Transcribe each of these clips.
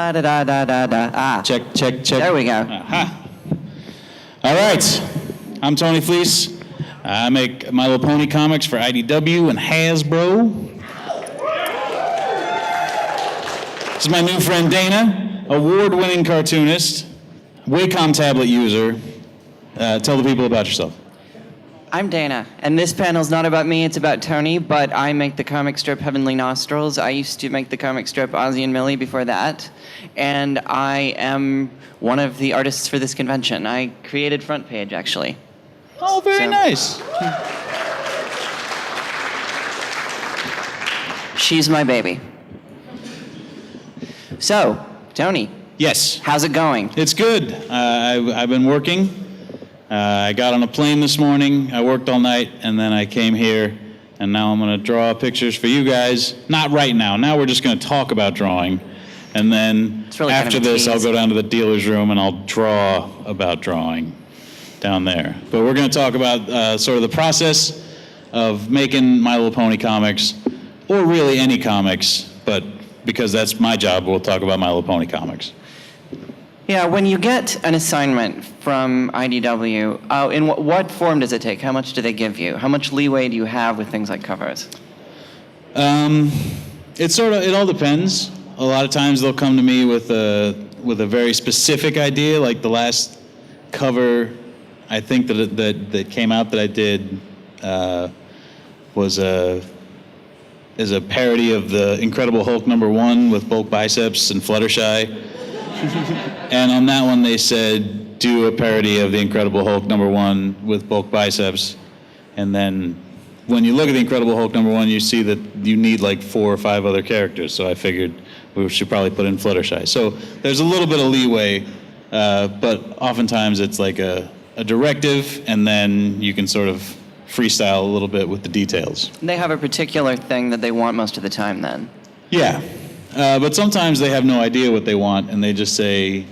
Da da da da da da. Ah. Check. There we go. Uh-huh. All right. I'm Tony Fleecs. I make My Little Pony comics for IDW and Hasbro. This is my new friend Dana, award-winning cartoonist, Wacom tablet user. Tell the people about yourself. I'm Dana, and this panel's not about me, it's about Tony, but I make the comic strip Heavenly Nostrils. I used to make the comic strip Ozzie and Millie before that, and I am one of the artists for this convention. I created Front Page, actually. Oh, very nice. She's my baby. So, Tony. Yes. How's it going? It's good. I've been working. I got on a plane this morning. I worked all night, and then I came here, and now I'm going to draw pictures for you guys. Not right now. Now we're just going to talk about drawing. And then really after this, I'll go down to the dealer's room, and I'll draw about drawing down there. But we're going to talk about sort of the process of making My Little Pony comics, or really any comics, but because that's my job, we'll talk about My Little Pony comics. Yeah, when you get an assignment from IDW, in what form does it take? How much do they give you? How much leeway do you have with things like covers? It all depends. A lot of times they'll come to me with a very specific idea, like the last cover I think that came out that I did is a parody of the Incredible Hulk #1 with bulk biceps and Fluttershy. And on that one they said, do a parody of the Incredible Hulk #1 with bulk biceps. And then when you look at the Incredible Hulk #1, you see that you need like 4 or 5 other characters. So I figured we should probably put in Fluttershy. So there's a little bit of leeway, but oftentimes it's like a directive, and then you can sort of freestyle a little bit with the details. They have a particular thing that they want most of the time then. Yeah, but sometimes they have no idea what they want, and they just say,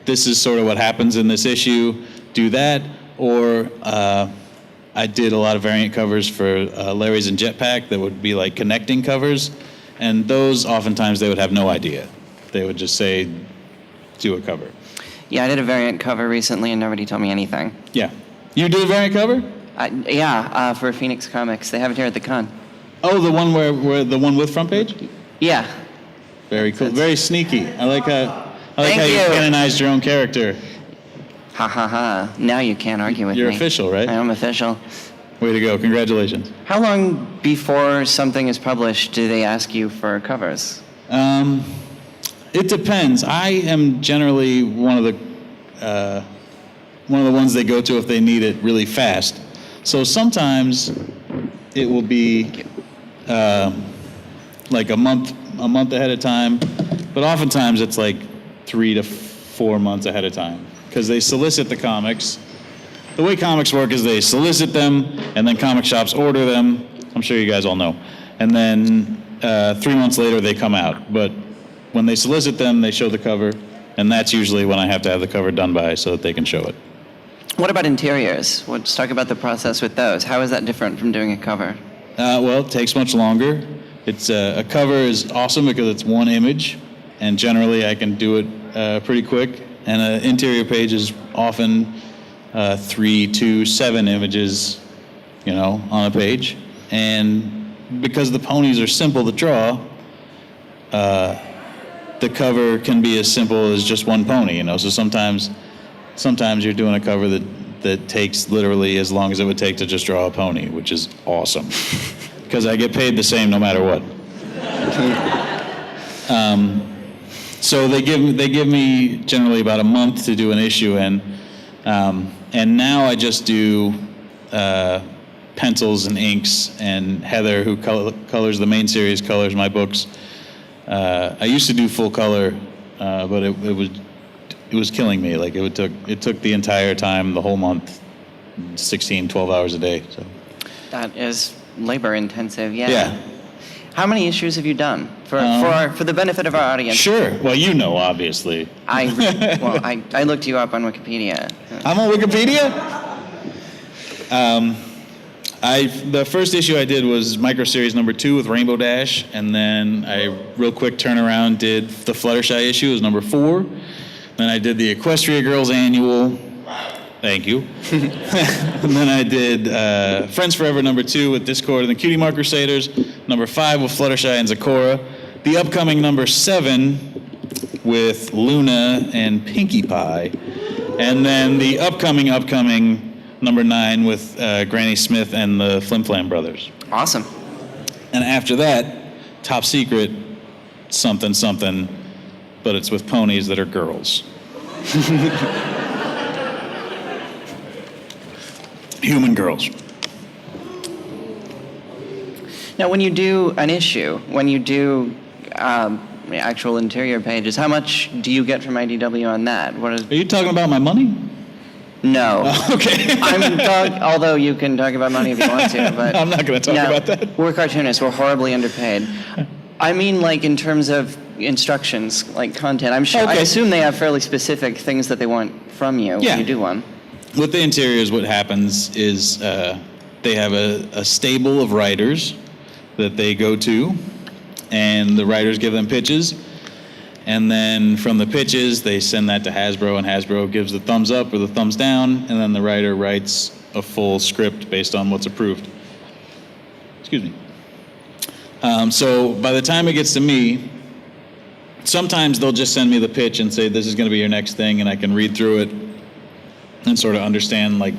this is sort of what happens in this issue, do that. Or I did a lot of variant covers for Larry's and Jetpack that would be like connecting covers, and those oftentimes they would have no idea. They would just say, do a cover. Yeah, I did a variant cover recently and nobody told me anything. Yeah. You did a variant cover? For Phoenix Comics. They have it here at the con. Oh, the one where the one with Front Page? Yeah. Very cool. Very sneaky. I like how you canonized your own character. Ha ha ha. Now you can't argue with me. You're official, right? I am official. Way to go. Congratulations. How long before something is published do they ask you for covers? It depends. I am generally one of the ones they go to if they need it really fast. So sometimes it will be like a month ahead of time, but oftentimes it's like 3 to 4 months ahead of time because they solicit the comics. The way comics work is they solicit them, and then comic shops order them. I'm sure you guys all know. And then 3 months later they come out. But when they solicit them, they show the cover, and that's usually when I have to have the cover done by so that they can show it. What about interiors? Let's talk about the process with those. How is that different from doing a cover? Well, it takes much longer. It's a cover is awesome because it's one image, and generally I can do it pretty quick. And an interior page is often 3 to 7 images, on a page. And because the ponies are simple to draw, the cover can be as simple as just one pony, So sometimes you're doing a cover that takes literally as long as it would take to just draw a pony, which is awesome. Because I get paid the same no matter what. So they give me generally about a month to do an issue in, and now I just do pencils and inks, and Heather, who colors the main series, colors my books. I used to do full color, but it was killing me. Like it took the entire time, the whole month, 12 hours a day. So that is labor intensive. Yeah. Yeah. How many issues have you done for the benefit of our audience? Sure. Well, obviously. I looked you up on Wikipedia. I'm on Wikipedia? The first issue I did was Micro Series number 2 with Rainbow Dash, and then I real quick turnaround did the Fluttershy issue as number 4. Then I did the Equestria Girls Annual. Thank you. And then I did Friends Forever number 2 with Discord and the Cutie Mark Crusaders, number 5 with Fluttershy and Zecora, the upcoming number 7 with Luna and Pinkie Pie, and then the upcoming number 9 with Granny Smith and the Flim Flam Brothers. Awesome. And after that, top secret, something, but it's with ponies that are girls. Human girls. Now, when you do an issue, when you do actual interior pages, how much do you get from IDW on that? Are you talking about my money? No. Okay. Although you can talk about money if you want to, but I'm not going to talk about that. We're cartoonists. We're horribly underpaid. I mean, like in terms of instructions, like content. I'm sure. Okay. I assume they have fairly specific things that they want from you when you do one. With the interiors, what happens is they have a stable of writers that they go to, and the writers give them pitches. And then from the pitches, they send that to Hasbro, and Hasbro gives the thumbs up or the thumbs down, and then the writer writes a full script based on what's approved. Excuse me. So by the time it gets to me, sometimes they'll just send me the pitch and say, this is going to be your next thing, and I can read through it and sort of understand like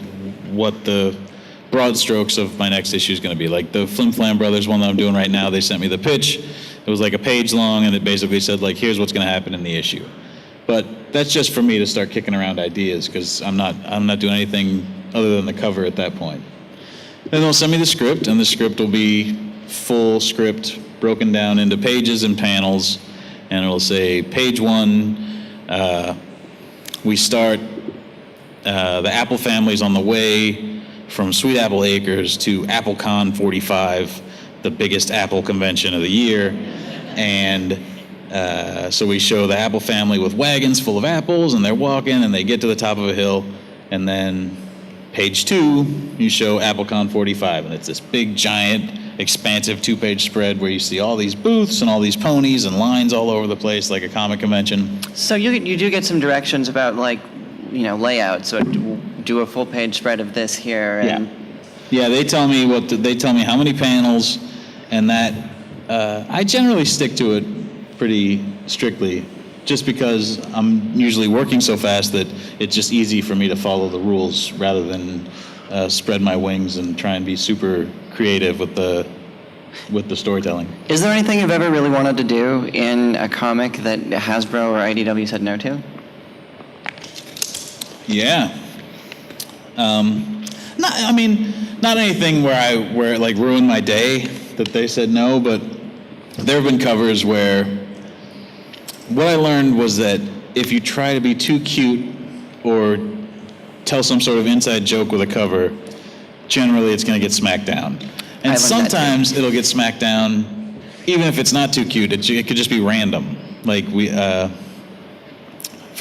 what the broad strokes of my next issue is going to be. Like the Flim Flam Brothers one that I'm doing right now, they sent me the pitch. It was like a page long, and it basically said, like, here's what's going to happen in the issue. But that's just for me to start kicking around ideas, because I'm not doing anything other than the cover at that point. Then they'll send me the script, and the script will be full script broken down into pages and panels, and it'll say, page 1, we start, the Apple family's on the way from Sweet Apple Acres to AppleCon 45, the biggest Apple convention of the year. And so we show the Apple family with wagons full of apples, and they're walking, and they get to the top of a hill. And then page 2, you show AppleCon 45, and it's this big, giant, expansive 2-page spread where you see all these booths and all these ponies and lines all over the place, like a comic convention. So you do get some directions about, like, layout. So do a full-page spread of this here. And Yeah, they tell me how many panels, and that I generally stick to it pretty strictly, just because I'm usually working so fast that it's just easy for me to follow the rules rather than spread my wings and try and be super creative with the storytelling. Is there anything you've ever really wanted to do in a comic that Hasbro or IDW said no to? Yeah. Not anything where it like ruined my day that they said no, but there have been covers where what I learned was that if you try to be too cute or tell some sort of inside joke with a cover, generally it's going to get smacked down. And sometimes it'll get smacked down, even if it's not too cute. It could just be random. Like for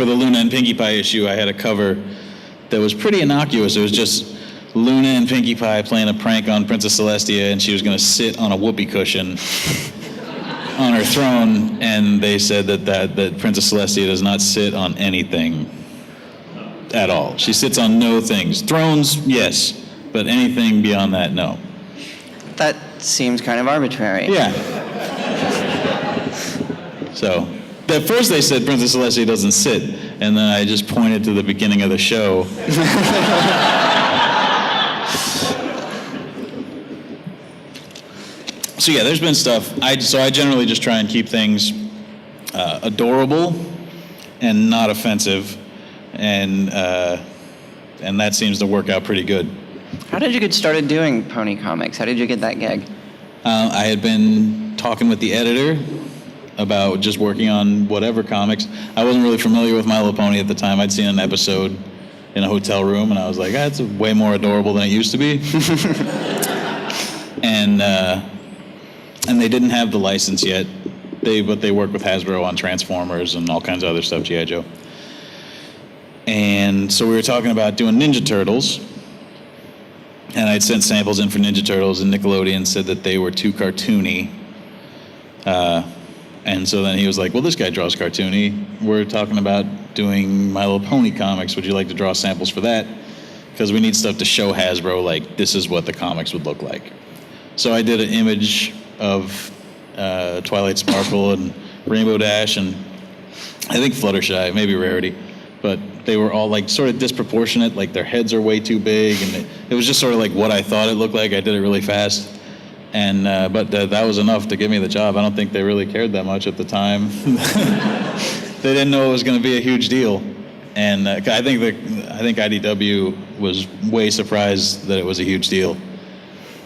the Luna and Pinkie Pie issue, I had a cover that was pretty innocuous. It was just Luna and Pinkie Pie playing a prank on Princess Celestia, and she was going to sit on a whoopee cushion on her throne, and they said that Princess Celestia does not sit on anything at all. She sits on no things. Thrones, yes, but anything beyond that, no. That seems kind of arbitrary. Yeah. So, at first they said Princess Celestia doesn't sit, and then I just pointed to the beginning of the show. So yeah, there's been stuff. I generally just try and keep things adorable and not offensive, and that seems to work out pretty good. How did you get started doing pony comics? How did you get that gig? I had been talking with the editor about just working on whatever comics. I wasn't really familiar with My Little Pony at the time. I'd seen an episode in a hotel room, and I was like, that's way more adorable than it used to be. And they didn't have the license yet. But they work with Hasbro on Transformers and all kinds of other stuff, G.I. Joe. And so we were talking about doing Ninja Turtles. And I'd sent samples in for Ninja Turtles, and Nickelodeon said that they were too cartoony. And so then he was like, well, this guy draws cartoony. We're talking about doing My Little Pony comics. Would you like to draw samples for that? Because we need stuff to show Hasbro, like, this is what the comics would look like. So I did an image of Twilight Sparkle and Rainbow Dash, and I think Fluttershy, maybe Rarity. But they were all, like, sort of disproportionate, like their heads are way too big, and it was just sort of like what I thought it looked like. I did it really fast. And but that was enough to give me the job. I don't think they really cared that much at the time. They didn't know it was going to be a huge deal, and I think IDW was way surprised that it was a huge deal.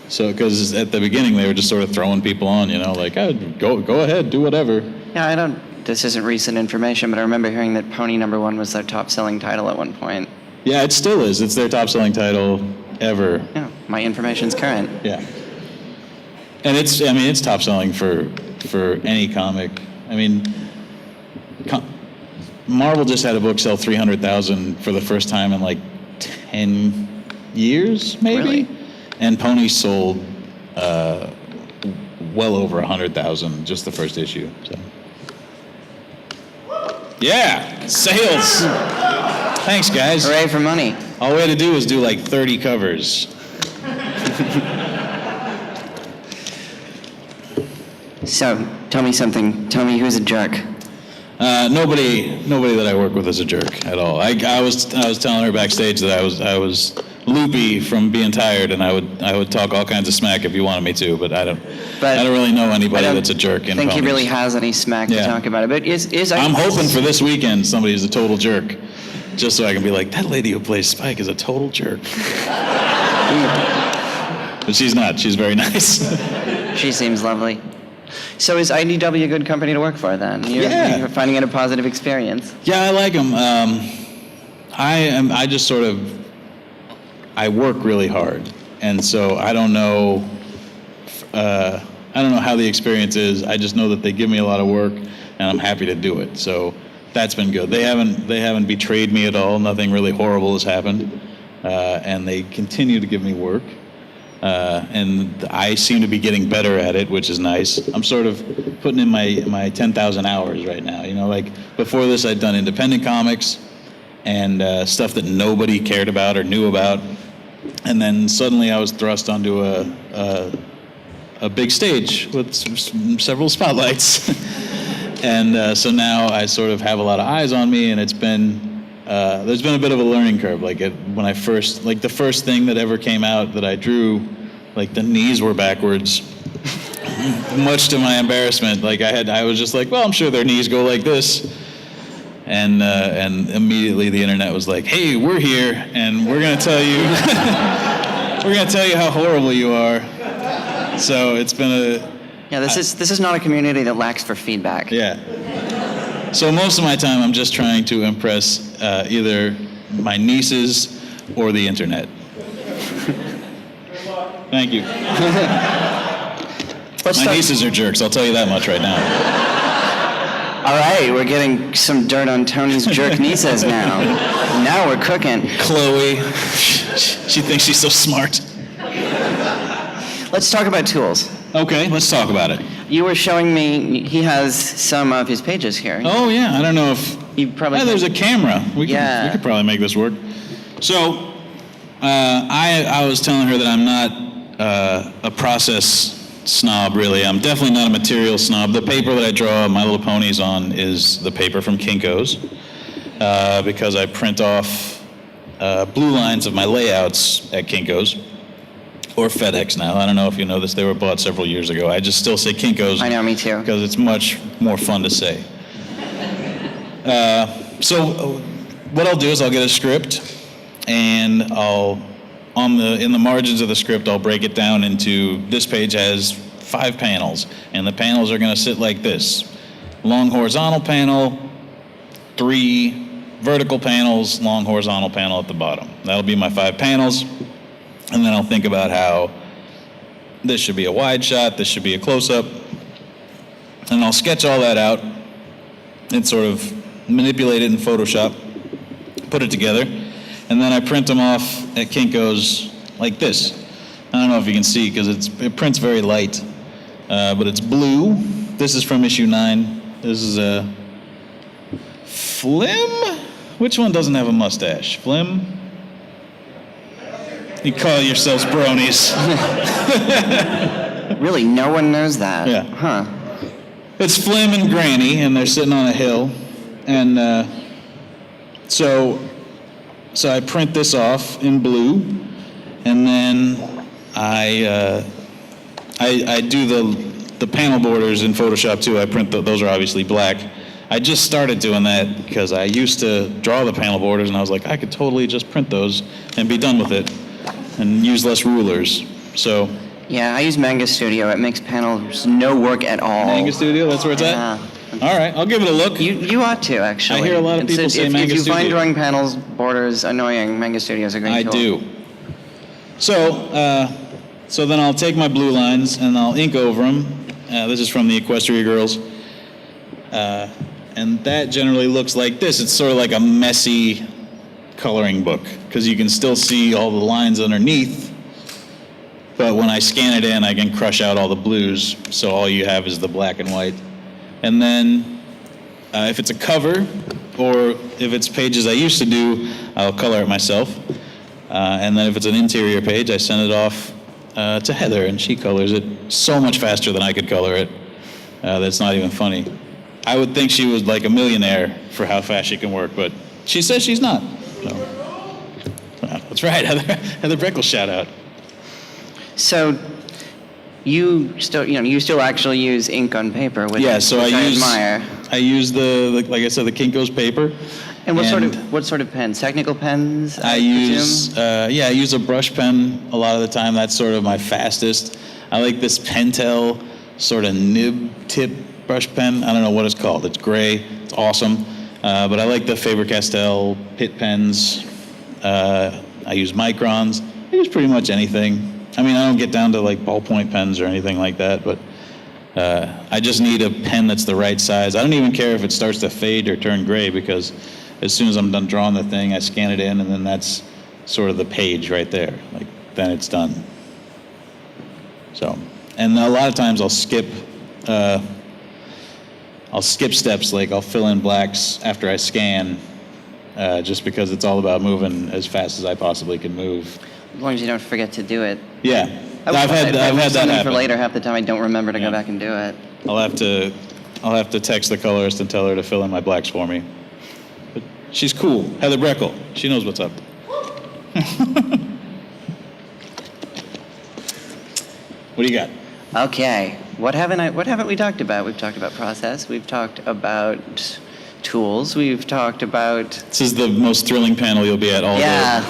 So because at the beginning they were just sort of throwing people on, you know, like, oh, go ahead, do whatever. Yeah, this isn't recent information, but I remember hearing that Pony #1 was their top-selling title at one point. Yeah, it still is. It's their top-selling title ever. Yeah, my information's current. Yeah. And it's top selling for any comic. I mean, Marvel just had a book sell 300,000 for the first time in like 10 years, maybe. Really? And Pony sold well over 100,000 just the first issue. So. Yeah, sales. Thanks, guys. Hooray for money. All we had to do was do like 30 covers. So, tell me something. Tell me who's a jerk. Nobody that I work with is a jerk at all. I was telling her backstage that I was loopy from being tired, and I would talk all kinds of smack if you wanted me to, but I don't really know anybody that's a jerk. I think he really has any smack to talk about it. But I'm hoping for this weekend somebody's a total jerk, just so I can be like, that lady who plays Spike is a total jerk. But she's not. She's very nice. She seems lovely. So is IDW a good company to work for then? You're finding it a positive experience? Yeah, I like them. I work really hard, and so I don't know how the experience is. I just know that they give me a lot of work, and I'm happy to do it. So that's been good. They haven't betrayed me at all. Nothing really horrible has happened, and they continue to give me work. And I seem to be getting better at it, which is nice. I'm sort of putting in my 10,000 hours right now. You know, like before this, I'd done independent comics and stuff that nobody cared about or knew about. And then suddenly I was thrust onto a big stage with several spotlights. And so now I sort of have a lot of eyes on me, and it's been... there's been a bit of a learning curve. Like when I first, like the first thing that ever came out that I drew, like the knees were backwards, much to my embarrassment. Like I was just like, well, I'm sure their knees go like this, and immediately the internet was like, hey, we're here, and we're gonna tell you, how horrible you are. So it's been this is not a community that lacks for feedback. Yeah. So most of my time, I'm just trying to impress either my nieces or the internet. Thank you. My nieces are jerks, I'll tell you that much right now. All right, we're getting some dirt on Tony's jerk nieces now. Now we're cooking. Chloe, she thinks she's so smart. Let's talk about tools. Okay, let's talk about it. You were showing me, he has some of his pages here. Oh yeah, I don't know if... there's a camera. We could probably make this work. So, I was telling her that I'm not a process snob, really. I'm definitely not a material snob. The paper that I draw My Little Ponies on is the paper from Kinko's, because I print off blue lines of my layouts at Kinko's. Or FedEx now. I don't know if you know this. They were bought several years ago. I just still say Kinko's. I know, me too. Because it's much more fun to say. So what I'll do is I'll get a script, and in the margins of the script, I'll break it down into, this page has 5 panels, and the panels are going to sit like this. Long horizontal panel, 3 vertical panels, long horizontal panel at the bottom. That'll be my 5 panels. And then I'll think about how this should be a wide shot, this should be a close-up, and I'll sketch all that out and sort of manipulate it in Photoshop, put it together, and then I print them off at Kinko's like this. I don't know if you can see because it prints very light, but it's blue. This is from issue 9. This is a Flim? Which one doesn't have a mustache? Flim? You call yourselves bronies. Really, no one knows that? Yeah. Huh. It's Flim and Granny, and they're sitting on a hill. And so I print this off in blue, and then I do the panel borders in Photoshop too. I print those are obviously black. I just started doing that because I used to draw the panel borders, and I was like, I could totally just print those and be done with it, and use less rulers. So. Yeah, I use Manga Studio. It makes panels no work at all. Manga Studio, that's where it's at? Yeah. All right, I'll give it a look. You ought to, actually. I hear a lot of people say Manga If you Studio. find drawing panels, borders annoying, Manga Studio is a great tool. I do. So then I'll take my blue lines and I'll ink over them. This is from the Equestria Girls. And that generally looks like this. It's sort of like a messy coloring book because you can still see all the lines underneath. But when I scan it in, I can crush out all the blues, so all you have is the black and white. And then if it's a cover, or if it's pages I used to do, I'll color it myself. And then if it's an interior page, I send it off to Heather, and she colors it so much faster than I could color it. That's not even funny. I would think she was like a millionaire for how fast she can work, but she says she's not. So. That's right, Heather Breckle shout out. So, you still actually use ink on paper, which, yeah, so which I admire. I use like I said, the Kinko's paper. And what sort of pens? Technical pens? I use I use a brush pen a lot of the time. That's sort of my fastest. I like this Pentel sort of nib tip brush pen. I don't know what it's called. It's gray. It's awesome. But I like the Faber-Castell Pitt pens. I use microns. I use pretty much anything. I mean, I don't get down to like ballpoint pens or anything like that, but I just need a pen that's the right size. I don't even care if it starts to fade or turn gray because as soon as I'm done drawing the thing, I scan it in, and then that's sort of the page right there. Like, then it's done. So, and a lot of times I'll skip steps, like I'll fill in blacks after I scan, just because it's all about moving as fast as I possibly can move. As long as you don't forget to do it. Yeah, I've had that happen. For later, half the time I don't remember to go back and do it. I'll have to text the colorist and tell her to fill in my blacks for me. But she's cool, Heather Breckle. She knows what's up. What do you got? Okay, what haven't we talked about? We've talked about process. We've talked about tools. We've talked about. This is the most thrilling panel you'll be at all day. Yeah.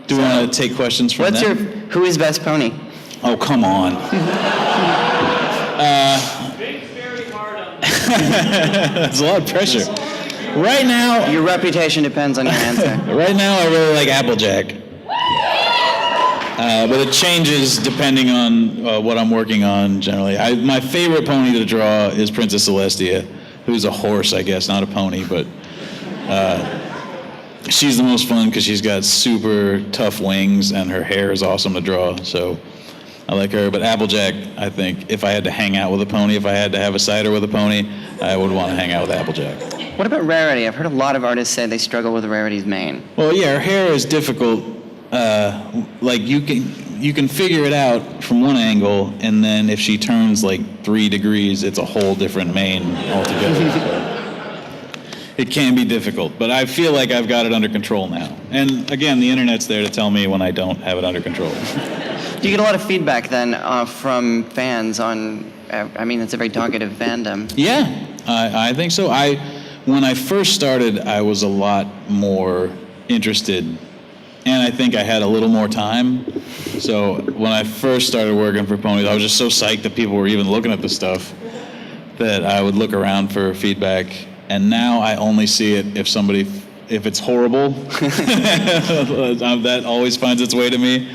Do we want to take questions from them? Who is best pony? Oh, come on. That's a lot of pressure. Right now, Your reputation depends on your answer. right now I really like Applejack. But it changes depending on what I'm working on generally. My favorite pony to draw is Princess Celestia, who's a horse, I guess, not a pony, but she's the most fun because she's got super tough wings and her hair is awesome to draw, so I like her. But Applejack, I think, if I had to hang out with a pony, if I had to have a cider with a pony, I would want to hang out with Applejack. What about Rarity? I've heard a lot of artists say they struggle with Rarity's mane. Well, yeah, her hair is difficult. Like you can figure it out from one angle, and then if she turns like 3 degrees, it's a whole different mane altogether. So it can be difficult, but I feel like I've got it under control now. And again, the internet's there to tell me when I don't have it under control. Do you get a lot of feedback then from fans on? I mean, it's a very talkative fandom. Yeah, I think so. When I first started, I was a lot more interested, and I think I had a little more time. So when I first started working for ponies, I was just so psyched that people were even looking at the stuff that I would look around for feedback. And now I only see it if it's horrible. That always finds its way to me.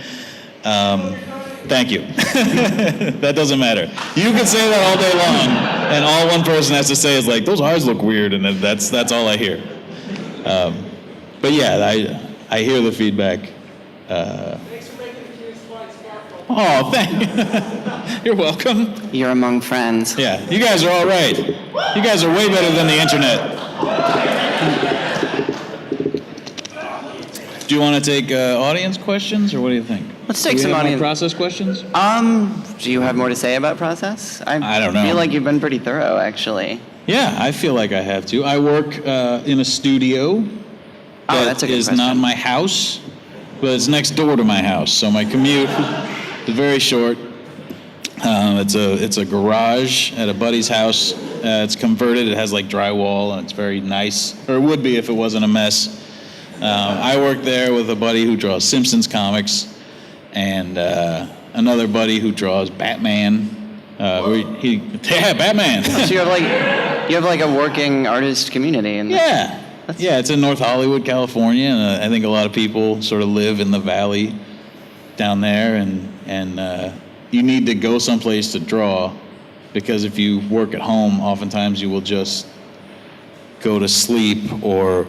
Thank you. That doesn't matter. You can say that all day long, and all one person has to say is like, those eyes look weird, and that's all I hear. But yeah, I hear the feedback. Thanks for making the Q's fun sparkle. Oh, thank You're welcome. You're among friends. Yeah, you guys are all right. You guys are way better than the internet. Do you want to take audience questions, or what do you think? Let's take Do we some have more audience. process questions. Do you have more to say about process? I don't know. I feel like you've been pretty thorough, actually. Yeah, I feel like I have to. I work in a studio That's a good is question. not my house, but it's next door to my house. So my commute is very short. It's a garage at a buddy's house. It's converted. It has like drywall, and it's very nice, or it would be if it wasn't a mess. I work there with a buddy who draws Simpsons comics, and another buddy who draws Batman. Batman. So you have like a working artist community, and Yeah, it's in North Hollywood, California, and I think a lot of people sort of live in the valley down there, and you need to go someplace to draw, because if you work at home, oftentimes you will just go to sleep or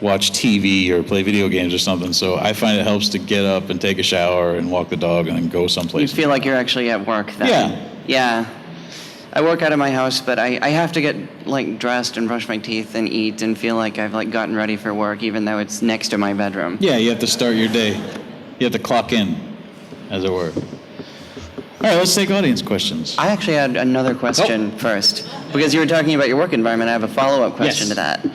watch TV or play video games or something. So I find it helps to get up and take a shower and walk the dog and then go you someplace. feel like you're actually at work then. Yeah. Yeah. I work out of my house, but I have to get like dressed and brush my teeth and eat and feel like I've like gotten ready for work, even though it's next to my bedroom. Yeah, you have to start your day. You have to clock in, as it were. All right, let's take audience questions. I actually had another question first, because you were talking about your work environment. I have a follow-up question Yes. to that.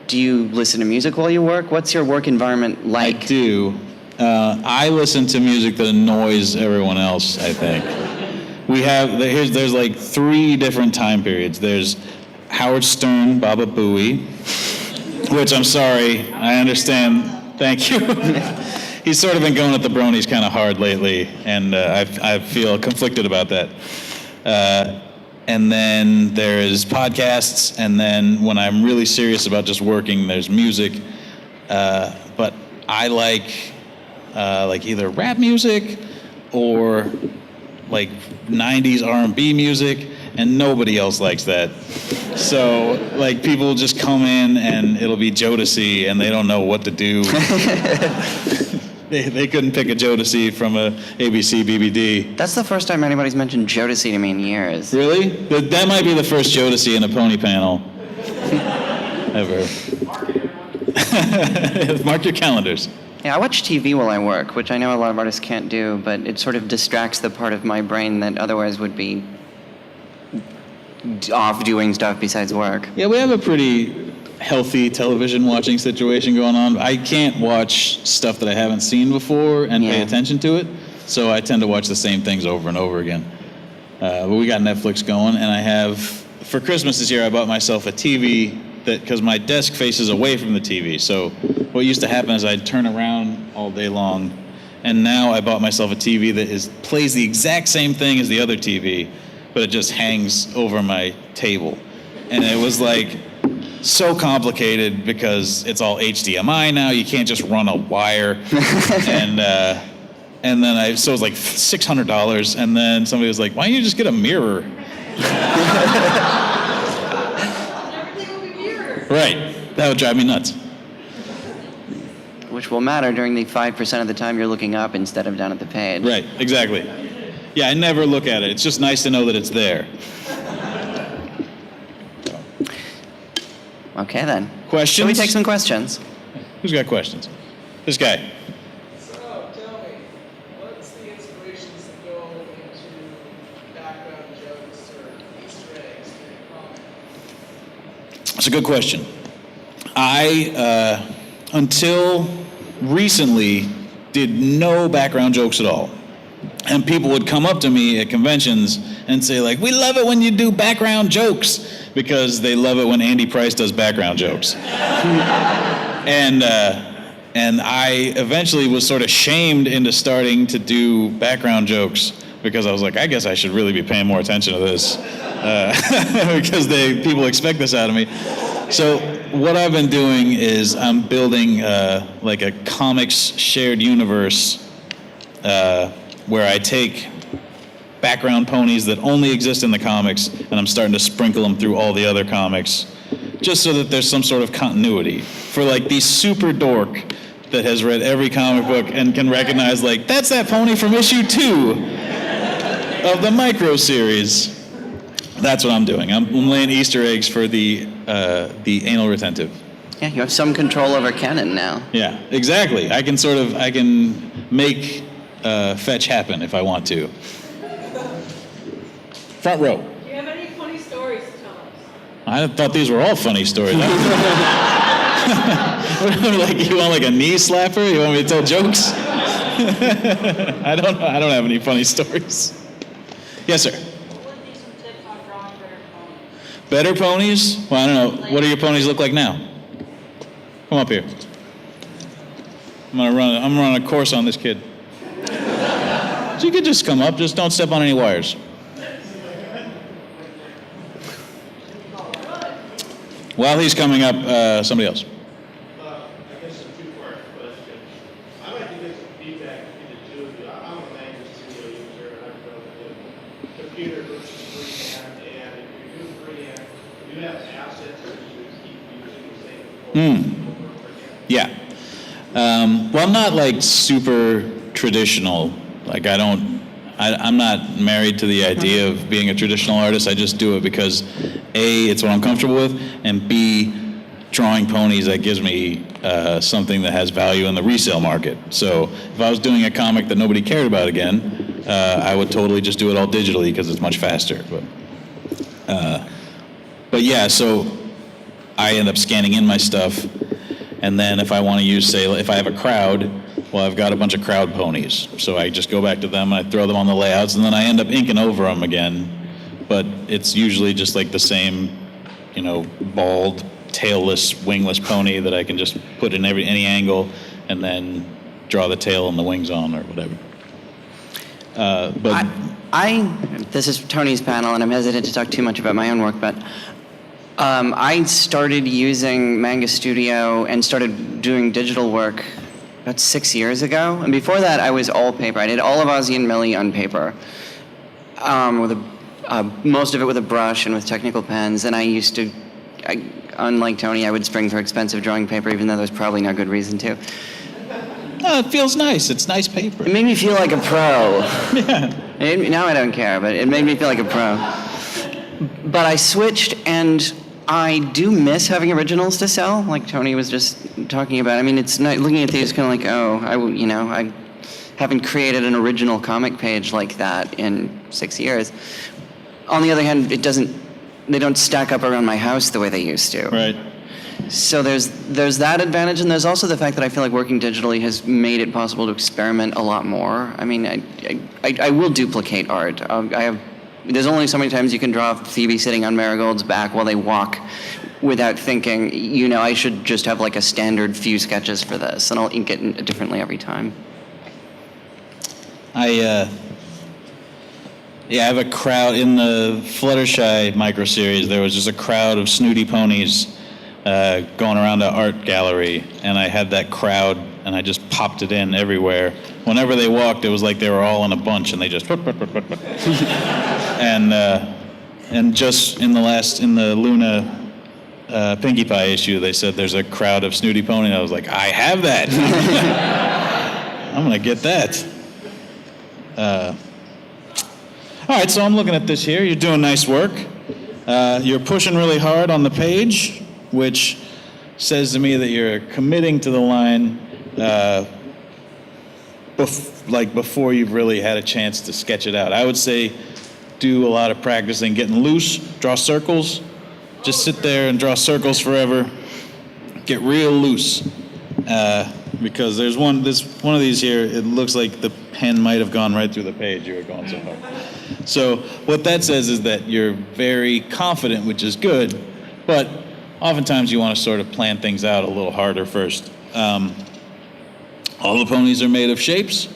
Do you listen to music while you work? What's your work environment like? I do. I listen to music that annoys everyone else, I think. There's like 3 different time periods. There's Howard Stern, Baba Booey, which I'm sorry, I understand. Thank you. He's sort of been going at the bronies kind of hard lately, and I feel conflicted about that. And then there's podcasts, and then when I'm really serious about just working, there's music. But I like either rap music or like 90s R&B music, and nobody else likes that. So like people just come in and it'll be Jodeci, and they don't know what to do. They couldn't pick a Jodeci from a ABC BBD. That's the first time anybody's mentioned Jodeci to me in years. Really? That might be the first Jodeci in a pony panel ever. Mark your calendars. Yeah, I watch TV while I work, which I know a lot of artists can't do, but it sort of distracts the part of my brain that otherwise would be off doing stuff besides work. Yeah, we have a pretty healthy television watching situation going on. I can't watch stuff that I haven't seen before and pay Yeah. attention to it, so I tend to watch the same things over and over again. But we got Netflix going, and for Christmas this year, I bought myself a TV because my desk faces away from the TV. So what used to happen is I'd turn around all day long, and now I bought myself a TV that plays the exact same thing as the other TV, but it just hangs over my table. And it was like so complicated because it's all HDMI now. You can't just run a wire. And then so it was like $600. And then somebody was like, why don't you just get a mirror? Everything will be mirrored. Right. That would drive me nuts. Which will matter during the 5% of the time you're looking up instead of down at the page. Right, exactly. Yeah, I never look at it. It's just nice to know that it's there. Okay then. Questions? Shall we take some questions? Who's got questions? This guy. So, tell me, what's the inspirations that go into background jokes or Easter eggs in your comic? That's a good question. I, until recently, did no background jokes at all. And people would come up to me at conventions and say, like, we love it when you do background jokes, because they love it when Andy Price does background jokes. And I eventually was sort of shamed into starting to do background jokes, because I was like, I guess I should really be paying more attention to this, because people expect this out of me. So what I've been doing is I'm building like a comics shared universe where I take background ponies that only exist in the comics, and I'm starting to sprinkle them through all the other comics, just so that there's some sort of continuity. For like these super dork that has read every comic book and can recognize, like, that's that pony from issue 2 of the micro series. That's what I'm doing. I'm laying Easter eggs for the anal retentive. Yeah, you have some control over canon now. Yeah, exactly. I can make fetch happen if I want to. Front row. Do you have any funny stories to tell us? I thought these were all funny stories. Like, you want like a knee slapper? You want me to tell jokes? I don't have any funny stories. Yes, sir. What would be some tips on drawing better ponies? Better ponies? Well, I don't know. What do your ponies look like now? Come up here. I'm gonna run a course on this kid. So you could just come up. Just don't step on any wires. While he's coming up, somebody else. I guess a two-part question. I'd like to get some feedback between the two of you. I'm a Magnus Studio user, and I've built a computer versus freehand, and if you do freehand, do you have assets or do you keep using the same code over and over again? Yeah. Well, I'm not like super traditional. Like I'm not married to the idea of being a traditional artist. I just do it because A, it's what I'm comfortable with, and B, drawing ponies, that gives me something that has value in the resale market. So if I was doing a comic that nobody cared about again, I would totally just do it all digitally because it's much faster. But yeah, so I end up scanning in my stuff, and then if I want to use, say, if I have a crowd, well, I've got a bunch of crowd ponies. So I just go back to them, and I throw them on the layouts, and then I end up inking over them again. But it's usually just like the same, bald, tailless, wingless pony that I can just put in any angle and then draw the tail and the wings on or whatever. This is Tony's panel, and I'm hesitant to talk too much about my own work, but I started using Manga Studio and started doing digital work about 6 years ago. And before that, I was all paper. I did all of Ozzy and Millie on paper, most of it with a brush and with technical pens. And unlike Tony, I would spring for expensive drawing paper, even though there's probably no good reason to. Oh, it feels nice. It's nice paper. It made me feel like a pro. Yeah. Now I don't care, but it made me feel like a pro. But I switched, and I do miss having originals to sell, like Tony was just talking about. I mean, it's not, looking at these kind of like, I haven't created an original comic page like that in 6 years. On the other hand, they don't stack up around my house the way they used to. Right. So there's that advantage, and there's also the fact that I feel like working digitally has made it possible to experiment a lot more. I mean, I will duplicate art. There's only so many times you can draw Phoebe sitting on Marigold's back while they walk without thinking, I should just have like a standard few sketches for this, and I'll ink it differently every time. I have a crowd in the Fluttershy micro series. There was just a crowd of snooty ponies going around the art gallery, and I had that crowd, and I just popped it in everywhere. Whenever they walked, it was like they were all in a bunch, and they just and just in the Luna Pinkie Pie issue, they said there's a crowd of snooty pony, and I was like, I have that. I'm gonna get that. All right, so I'm looking at this here. You're doing nice work. You're pushing really hard on the page, which says to me that you're committing to the line before you've really had a chance to sketch it out. I would say do a lot of practicing, getting loose, draw circles. Just sit there and draw circles forever. Get real loose. Because there's one of these here, it looks like the pen might have gone right through the page. You were going so hard. So what that says is that you're very confident, which is good, but oftentimes you want to sort of plan things out a little harder first. All the ponies are made of shapes,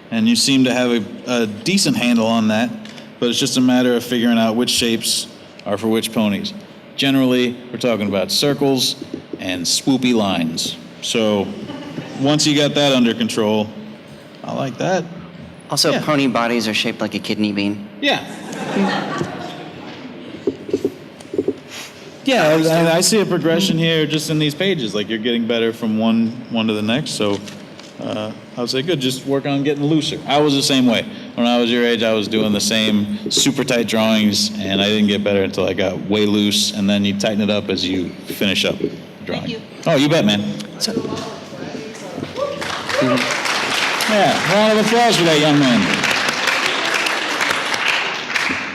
and you seem to have a decent handle on that, but it's just a matter of figuring out which shapes are for which ponies. Generally, we're talking about circles and swoopy lines. So once you got that under control, I like that. Also, Yeah. Pony bodies are shaped like a kidney bean. Yeah. Yeah, I see a progression here just in these pages. Like you're getting better from one to the next. So I would say good. Just work on getting looser. I was the same way. When I was your age, I was doing the same super tight drawings, and I didn't get better until I got way loose. And then you tighten it up as you finish up drawing. Thank you. Oh, you bet, man. Yeah, round of applause for that young man.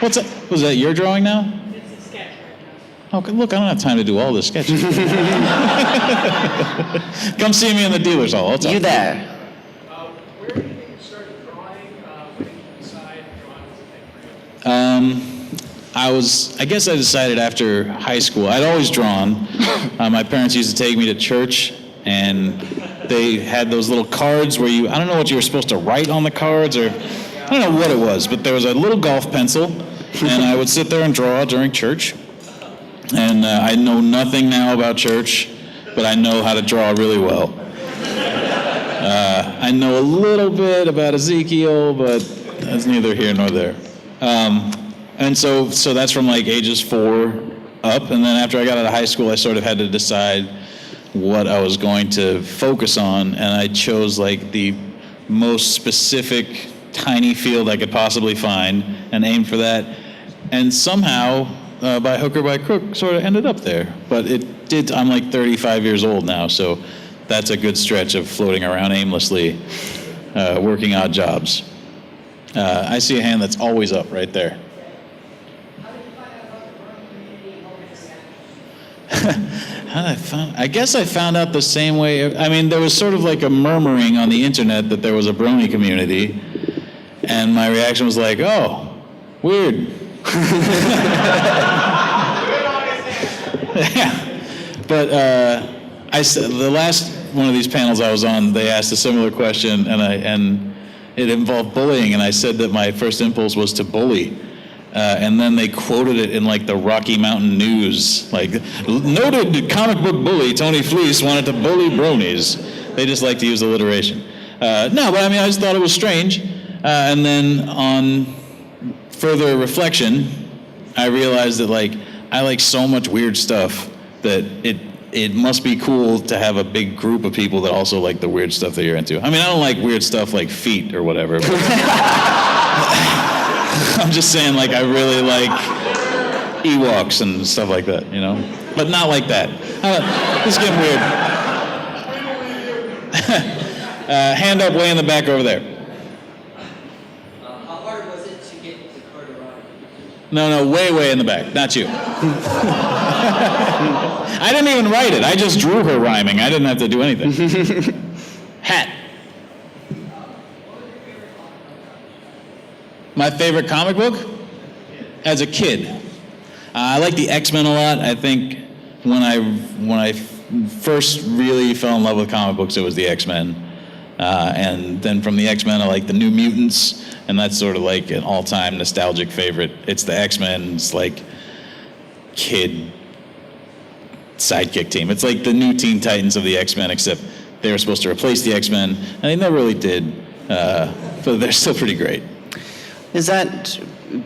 What's that? Was that your drawing now? It's a sketch right now. Oh, look, I don't have time to do all this sketching. Come see me in the dealer's hall. I'll talk You to there? Where do you think you started drawing? When did you decide drawing was a thing for you? I guess I decided after high school. I'd always drawn. My parents used to take me to church, and they had those little cards where I don't know what you were supposed to write on the cards, or I don't know what it was, but there was a little golf pencil, and I would sit there and draw during church. And I know nothing now about church, but I know how to draw really well. I know a little bit about Ezekiel, but that's neither here nor there. And so that's from like ages 4 up, and then after I got out of high school, I sort of had to decide what I was going to focus on, and I chose like the most specific tiny field I could possibly find and aimed for that, and somehow by hook or by crook sort of ended up there. But it did. I'm like 35 years old now, so that's a good stretch of floating around aimlessly, working odd jobs. I see a hand that's always up right there. I guess I found out the same way. I mean, there was sort of like a murmuring on the internet that there was a brony community, and my reaction was like, oh, weird. Yeah. But the last one of these panels I was on, they asked a similar question, and it involved bullying, and I said that my first impulse was to bully. And then they quoted it in like the Rocky Mountain News, like, noted comic book bully Tony Fleecs wanted to bully bronies. They just like to use alliteration. No, but I mean, I just thought it was strange. And then on further reflection, I realized that like, I like so much weird stuff that it must be cool to have a big group of people that also like the weird stuff that you're into. I mean, I don't like weird stuff like feet or whatever. I'm just saying, like, I really like Ewoks and stuff like that, you know? But not like that. This is getting weird. Hand up way in the back over there. How hard was it to get the car to run? No, way in the back, not you. I didn't even write it. I just drew her rhyming. I didn't have to do anything. Hat. My favorite comic book? As a kid. I like the X-Men a lot. I think when I first really fell in love with comic books, it was the X-Men. And then from the X-Men, I like the New Mutants, and that's sort of like an all-time nostalgic favorite. It's the X-Men's like kid sidekick team. It's like the new Teen Titans of the X-Men, except they were supposed to replace the X-Men, and they never really did. But they're still pretty great. Is that,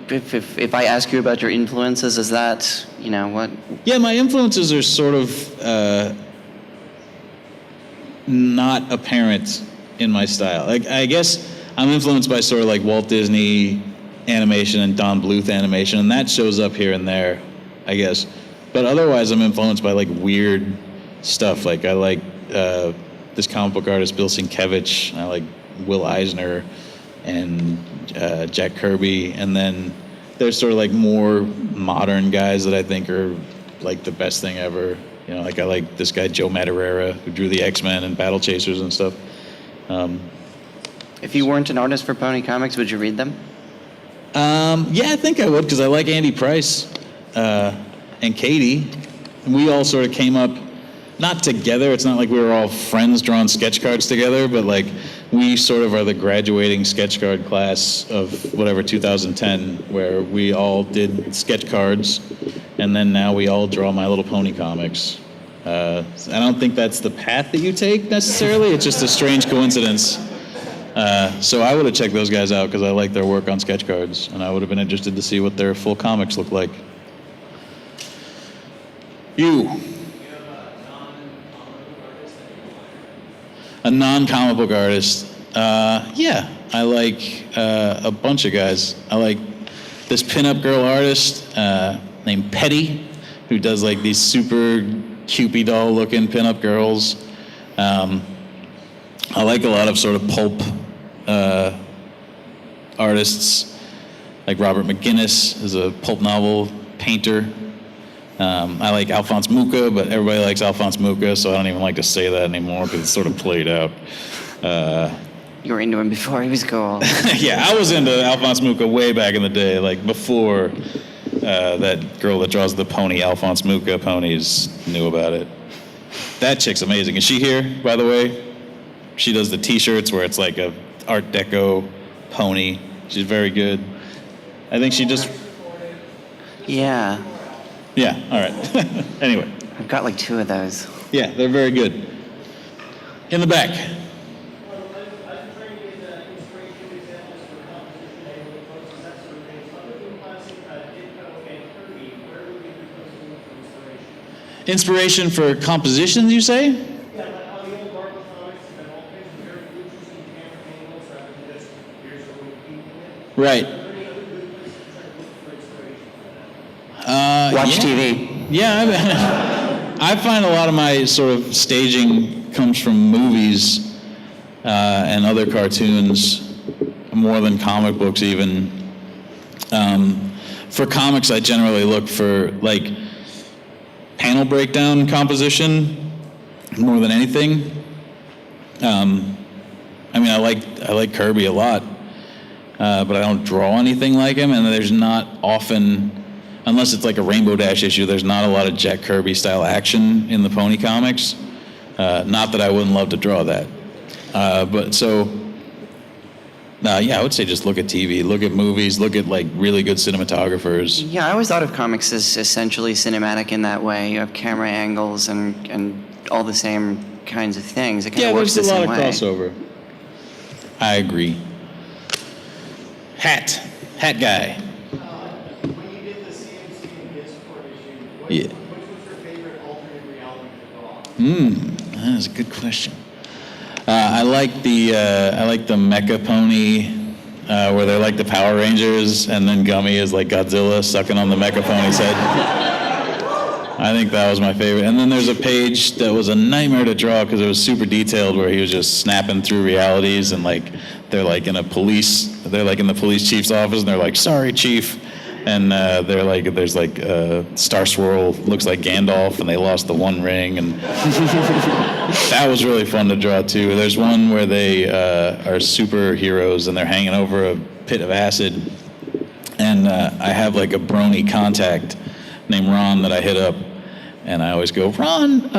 if I ask you about your influences, is that, you know, what? Yeah, my influences are sort of not apparent in my style. Like, I guess I'm influenced by sort of like Walt Disney animation and Don Bluth animation, and that shows up here and there, I guess. But otherwise, I'm influenced by like weird stuff. Like I like this comic book artist Bill Sienkiewicz. I like Will Eisner and Jack Kirby, and then there's sort of like more modern guys that I think are like the best thing ever. You know, like I like this guy Joe Madureira who drew the X-Men and Battle Chasers and stuff. If you weren't an artist for Pony Comics, would you read them? Yeah, I think I would, because I like Andy Price and Katie. And we all sort of came up, not together, it's not like we were all friends drawing sketch cards together, but like we sort of are the graduating sketch card class of whatever, 2010, where we all did sketch cards, and then now we all draw My Little Pony comics. I don't think that's the path that you take necessarily, it's just a strange coincidence. So I would have checked those guys out because I like their work on sketch cards, and I would have been interested to see what their full comics look like. You. A non-comic book artist. Yeah, I like a bunch of guys. I like this pinup girl artist named Petty, who does like these super Cupid doll looking pinup girls. I like a lot of sort of pulp artists, like Robert McGinnis is a pulp novel painter. I like Alphonse Mucha, but everybody likes Alphonse Mucha, so I don't even like to say that anymore because it's sort of played out. You were into him before he was cool. Yeah, I was into Alphonse Mucha way back in the day, like before that girl that draws the pony, Alphonse Mucha ponies, knew about it. That chick's amazing. Is she here, by the way? She does the t-shirts where it's like a Art Deco pony. She's very good. I think she just... Yeah. Yeah, all right. Anyway. I've got like 2 of those. Yeah, they're very good. In the back. I'm trying to get inspiration examples for composition, neighborhood posts, that sort of thing. Other than classic Ditko and Kirby, where would you be posting for inspiration? Inspiration for compositions, you say? Yeah, like how the old Marvel comics have all kinds of very interesting camera angles rather than just here's a little peek in it. Right. Are there any other good places to try to look for inspiration for that? Watch Yeah. TV. Yeah, I find a lot of my sort of staging comes from movies and other cartoons, more than comic books even. For comics, I generally look for like panel breakdown composition more than anything. I mean, I like Kirby a lot, but I don't draw anything like him, and there's not often, unless it's like a Rainbow Dash issue, there's not a lot of Jack Kirby style action in the Pony comics. Not that I wouldn't love to draw that. Yeah, I would say just look at TV, look at movies, look at like really good cinematographers. Yeah, I always thought of comics as essentially cinematic in that way. You have camera angles and all the same kinds of things. It kind Yeah, of works there's the a lot same of way. crossover. I agree. Hat guy. When you did the CMC and Discord issue, Yeah. which was your favorite alternate reality to draw? That is a good question. I like the Mecha Pony, where they're like the Power Rangers, and then Gummy is like Godzilla sucking on the Mecha Pony's head. I think that was my favorite. And then there's a page that was a nightmare to draw because it was super detailed, where he was just snapping through realities, and like they're like in the police chief's office, and they're like, "Sorry, chief." And they're like, there's like Star Swirl looks like Gandalf, and they lost the One Ring, and that was really fun to draw too. There's one where they are superheroes and they're hanging over a pit of acid, and I have like a brony contact named Ron that I hit up, and I always go, Ron,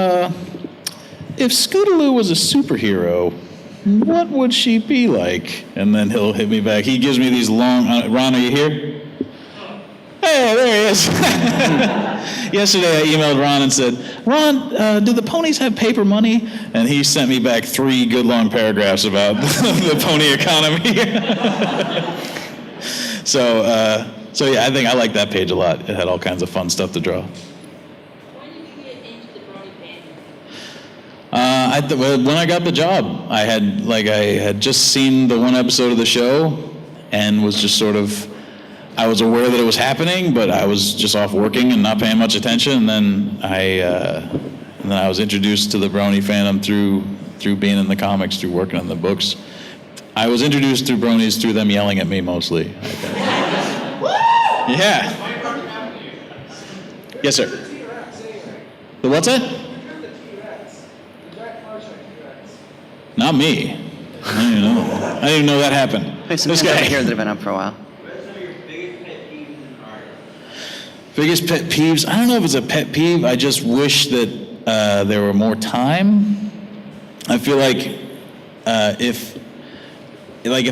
if Scootaloo was a superhero, what would she be like? And then he'll hit me back. He gives me these long, Ron, are you here? Hey, there he is. Yesterday I emailed Ron and said, Ron, do the ponies have paper money? And he sent me back 3 good long paragraphs about the pony economy. So yeah, I think I like that page a lot. It had all kinds of fun stuff to draw. When did you get into the Brony fandom? When I got the job, I had just seen the one episode of the show and was just sort of, I was aware that it was happening, but I was just off working and not paying much attention. And then I was introduced to the Brony fandom through being in the comics, through working on the books. I was introduced to Bronies through them yelling at me mostly. Yeah. Yes, sir. The what's that? Not me. I didn't even know that happened. There's some This guys guy. over here that have been up for a while. Biggest pet peeves? I don't know if it's a pet peeve. I just wish that there were more time. I feel like if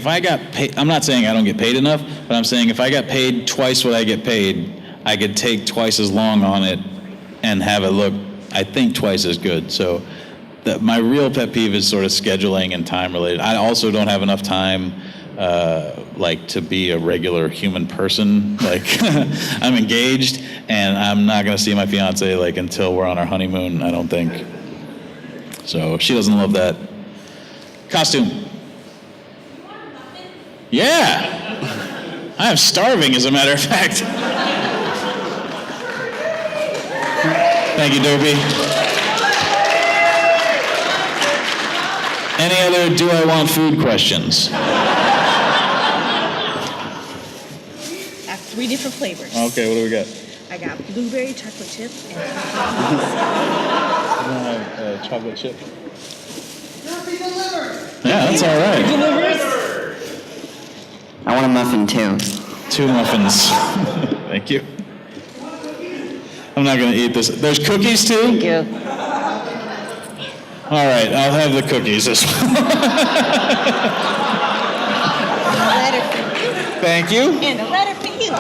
I got paid, I'm not saying I don't get paid enough, but I'm saying if I got paid twice what I get paid, I could take twice as long on it and have it look, I think, twice as good. So my real pet peeve is sort of scheduling and time related. I also don't have enough time like to be a regular human person. Like I'm engaged, and I'm not gonna see my fiance like until we're on our honeymoon, I don't think. So she doesn't love that. Costume. Yeah. I am starving, as a matter of fact. Thank you, Dopey. Any other do I want food questions? I have 3 different flavors. Okay, what do we got? I got blueberry chocolate chip and Chocolate chip. Yeah, that's all right. I want a muffin too. 2 muffins. Thank you. I'm not going to eat this. There's cookies too? Thank you. All right, I'll have the cookies this one. letter for you. Thank you. And a letter for you.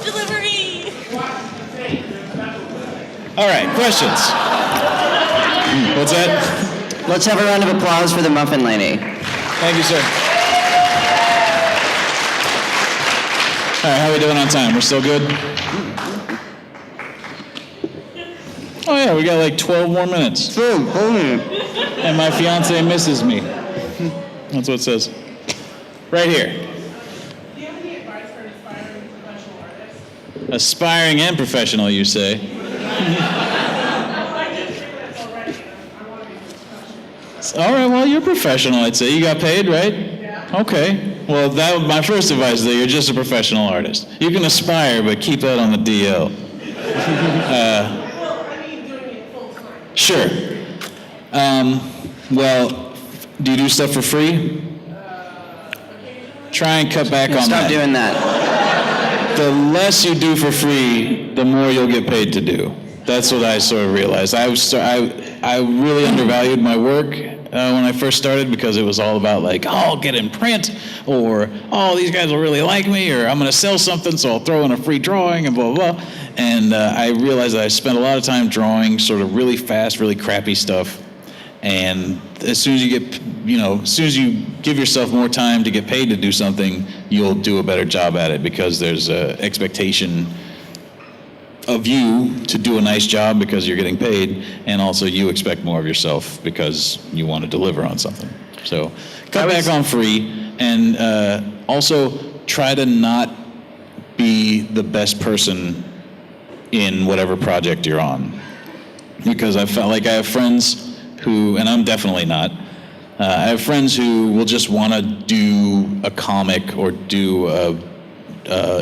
Delivery. All right, questions? What's that? Let's have a round of applause for the muffin lady. Thank you, sir. All right, how are we doing on time? We're still good? Oh yeah, we got like 12 more minutes. And my fiance misses me. That's what it says. Right here. Do you have any advice for an aspiring professional artist? Aspiring and professional, you say? I just think that's already. I want to be professional. All right, well, you're professional, I'd say. You got paid, right? Yeah. Okay. Well, that my first advice is that you're just a professional artist. You can aspire, but keep that on the DL. Well, I mean doing it full time. Sure. Well, do you do stuff for free? Try and cut back on Stop that. doing that. The less you do for free, the more you'll get paid to do. That's what I sort of realized. I really undervalued my work when I first started because it was all about like, oh, I'll get in print, or oh, these guys will really like me, or I'm going to sell something, so I'll throw in a free drawing and blah, blah, blah. And I realized that I spent a lot of time drawing sort of really fast, really crappy stuff. And as soon as you get, as soon as you give yourself more time to get paid to do something, you'll do a better job at it because there's an expectation of you to do a nice job because you're getting paid, and also you expect more of yourself because you want to deliver on something. So cut back on free, and also try to not be the best person in whatever project you're on. Because I felt like I have friends who, and I'm definitely not, I have friends who will just want to do a comic or do a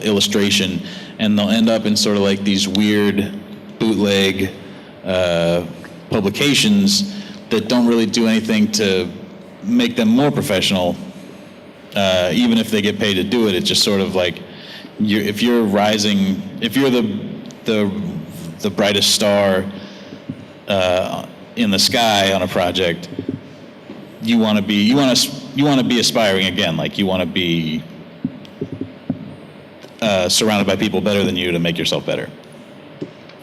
illustration, and they'll end up in sort of like these weird bootleg publications that don't really do anything to make them more professional. Even if they get paid to do it, it's just sort of like if you're the brightest star in the sky on a project, you want to be aspiring again. Like you want to be surrounded by people better than you to make yourself better.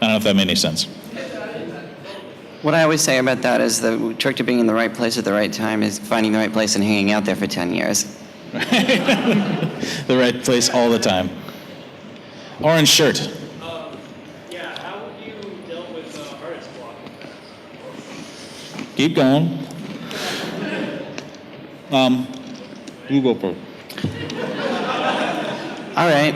I don't know if that made any sense. What I always say about that is the trick to being in the right place at the right time is finding the right place and hanging out there for 10 years. The right place all the time. Orange shirt. Yeah, how would you deal with artist block? Keep going. You go first. All right.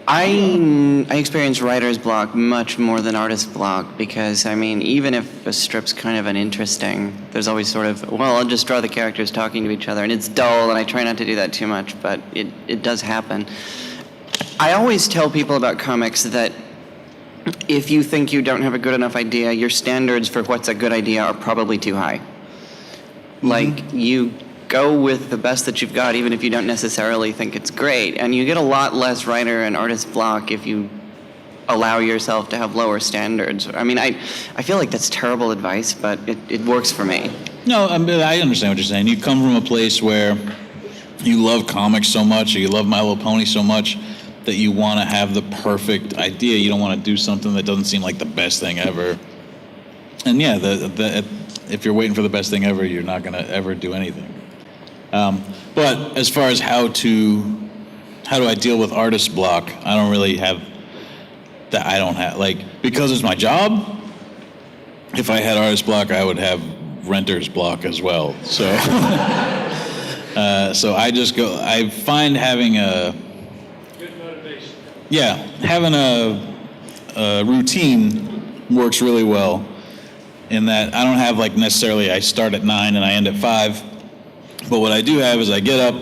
I experience writer's block much more than artist block because, I mean, even if a strip's kind of uninteresting, there's always sort of, well, I'll just draw the characters talking to each other, and it's dull, and I try not to do that too much, but it does happen. I always tell people about comics that if you think you don't have a good enough idea, your standards for what's a good idea are probably too high. Like, you go with the best that you've got, even if you don't necessarily think it's great. And you get a lot less writer and artist block if you allow yourself to have lower standards. I mean, I feel like that's terrible advice, but it works for me. No, I understand what you're saying. You come from a place where you love comics so much, or you love My Little Pony so much, that you want to have the perfect idea. You don't want to do something that doesn't seem like the best thing ever. And yeah, if you're waiting for the best thing ever, you're not gonna ever do anything. But as far as how do I deal with artist block, I don't really have that. I don't have, like, because it's my job. If I had artist block, I would have renter's block as well. So, so I just go. I find having a Good motivation. yeah, having a routine works really well. In that I don't have like necessarily I start at 9 and I end at 5. But what I do have is I get up,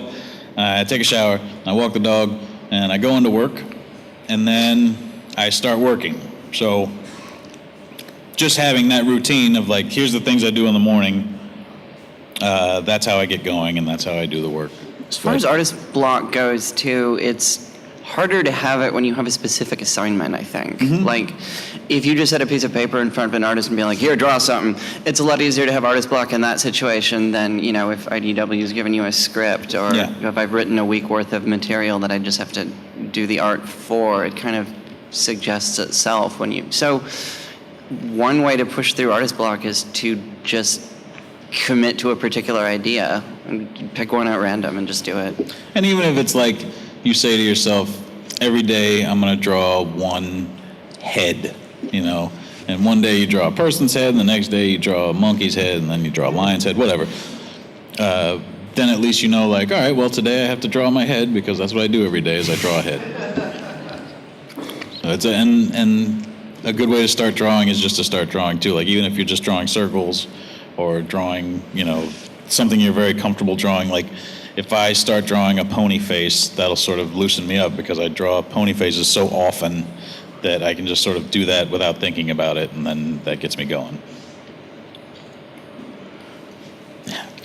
I take a shower, I walk the dog, and I go into work, and then I start working. So just having that routine of like, here's the things I do in the morning, that's how I get going, and that's how I do the work. As far as artist block goes, too, it's harder to have it when you have a specific assignment, I think. Mm-hmm. Like, if you just had a piece of paper in front of an artist and be like, here, draw something, it's a lot easier to have artist block in that situation than, you know, if IDW is giving you a script, or Yeah. if I've written a week worth of material that I just have to do the art for. It kind of suggests itself when you... So one way to push through artist block is to just commit to a particular idea and pick one at random and just do it. And even if it's like you say to yourself, every day I'm going to draw one head, you know, and one day you draw a person's head, and the next day you draw a monkey's head, and then you draw a lion's head, whatever. Then at least you know, like, all right, well, today I have to draw my head because that's what I do every day is I draw a head. So it's and a good way to start drawing is just to start drawing too. Like even if you're just drawing circles or drawing, you know, something you're very comfortable drawing, like if I start drawing a pony face, that'll sort of loosen me up because I draw pony faces so often that I can just sort of do that without thinking about it, and then that gets me going.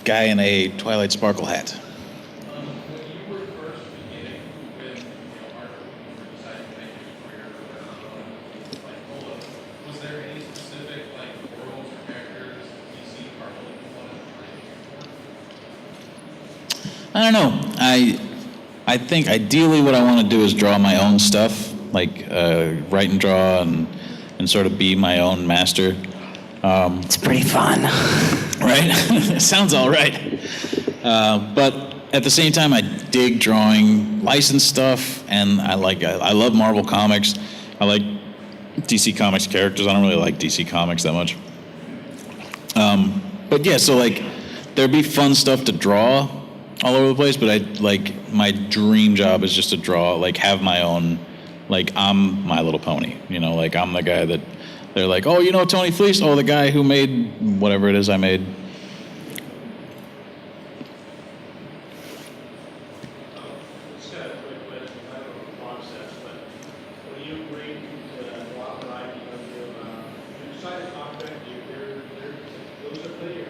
Guy in a Twilight Sparkle hat. When you were first beginning with art, you were deciding to make your career like Polo, was there any specific like worlds or characters DC art that you wanted to create? I don't know. I think ideally what I want to do is draw my own stuff, like write and draw and sort of be my own master. It's pretty fun. Right? It sounds all right. But at the same time, I dig drawing licensed stuff, and I love Marvel Comics. I like DC Comics characters. I don't really like DC Comics that much. But yeah, so like there'd be fun stuff to draw all over the place, but my dream job is just to draw, like have my own, like I'm My Little Pony, you know, like I'm the guy that they're like, oh, you know Tony Fleecs? Oh, the guy who made whatever it is I made. Just got a quick question. I don't know the process, but when you agree to go out and write, you decide a contract, those are clear,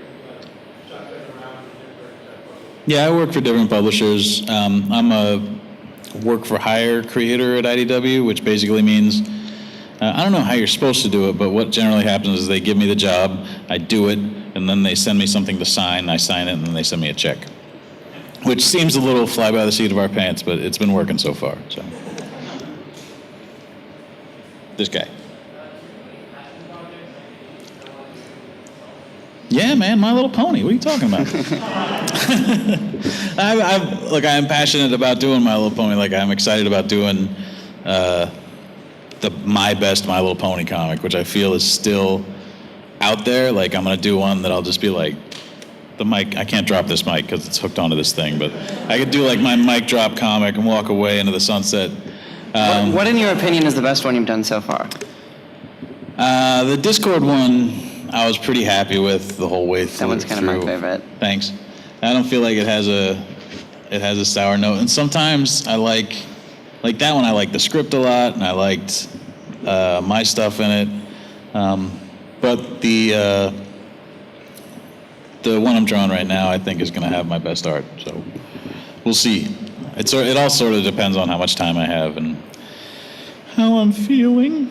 shotgun around with different publishers. Yeah, I work for different publishers. I'm a work for hire creator at IDW, which basically means I don't know how you're supposed to do it, but what generally happens is they give me the job, I do it, and then they send me something to sign, I sign it, and then they send me a check. Which seems a little fly by the seat of our pants, but it's been working so far. So, this guy. Yeah, man, My Little Pony. What are you talking about? I'm passionate about doing My Little Pony. Like, I'm excited about doing my best My Little Pony comic, which I feel is still out there. Like, I'm gonna do one that I'll just be like, the mic. I can't drop this mic because it's hooked onto this thing, but I could do like my mic drop comic and walk away into the sunset. What, in your opinion, is the best one you've done so far? The Discord one, I was pretty happy with the whole way through. That one's kind of my favorite. Thanks. I don't feel like it has a sour note, and sometimes I like that one. I like the script a lot, and I liked my stuff in it. But the one I'm drawing right now, I think, is going to have my best art. So we'll see. It all sort of depends on how much time I have and how I'm feeling.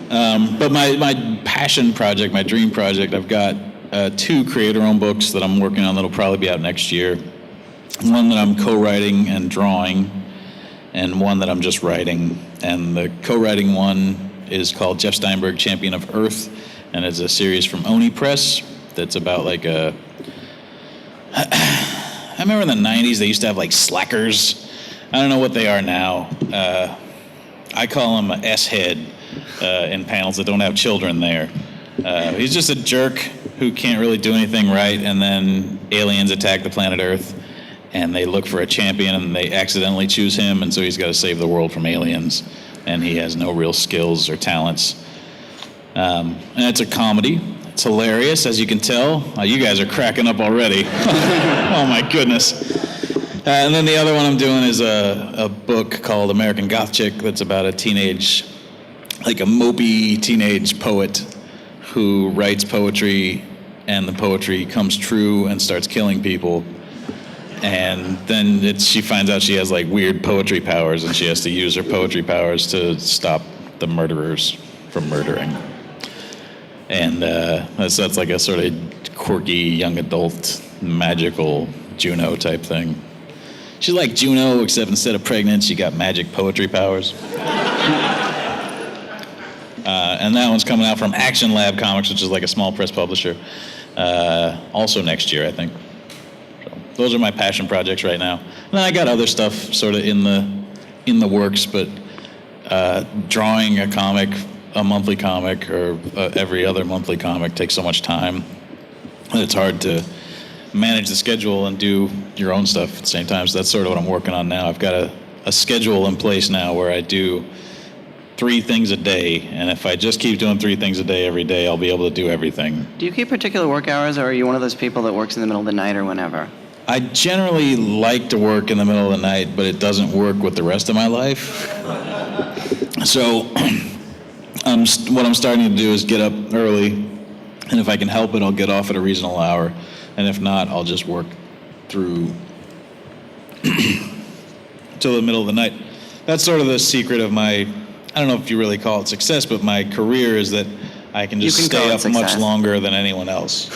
But my passion project, my dream project, I've got 2 creator-owned books that I'm working on that'll probably be out next year. One that I'm co-writing and drawing, and one that I'm just writing. And the co-writing one is called Jeff Steinberg, Champion of Earth, and it's a series from Oni Press. that's about like a. I remember in the '90s they used to have like slackers. I don't know what they are now. I call him a S-head in panels that don't have children there. He's just a jerk who can't really do anything right, and then aliens attack the planet Earth, and they look for a champion, and they accidentally choose him, and so he's got to save the world from aliens, and he has no real skills or talents. And it's a comedy. It's hilarious, as you can tell. You guys are cracking up already. Oh my goodness. And then the other one I'm doing is a book called American Goth Chick that's about a teenage, like a mopey teenage poet who writes poetry, and the poetry comes true and starts killing people. And then she finds out she has like weird poetry powers, and she has to use her poetry powers to stop the murderers from murdering. And that's like a sort of quirky young adult magical Juno type thing. She's like Juno, except instead of pregnant, she got magic poetry powers. And that one's coming out from Action Lab Comics, which is like a small press publisher. Also next year, I think. So those are my passion projects right now. And then I got other stuff sort of in the works, but drawing a comic, a monthly comic, or every other monthly comic takes so much time. And it's hard to manage the schedule and do your own stuff at the same time. So that's sort of what I'm working on now. I've got a schedule in place now where I do 3 things a day, and if I just keep doing 3 things a day every day, I'll be able to do everything. Do you keep particular work hours, or are you one of those people that works in the middle of the night or whenever? I generally like to work in the middle of the night, but it doesn't work with the rest of my life. So what I'm starting to do is get up early, and if I can help it, I'll get off at a reasonable hour. And if not, I'll just work through till the middle of the night. That's sort of the secret of my, I don't know if you really call it success, but my career is that I can just stay up much longer than anyone else.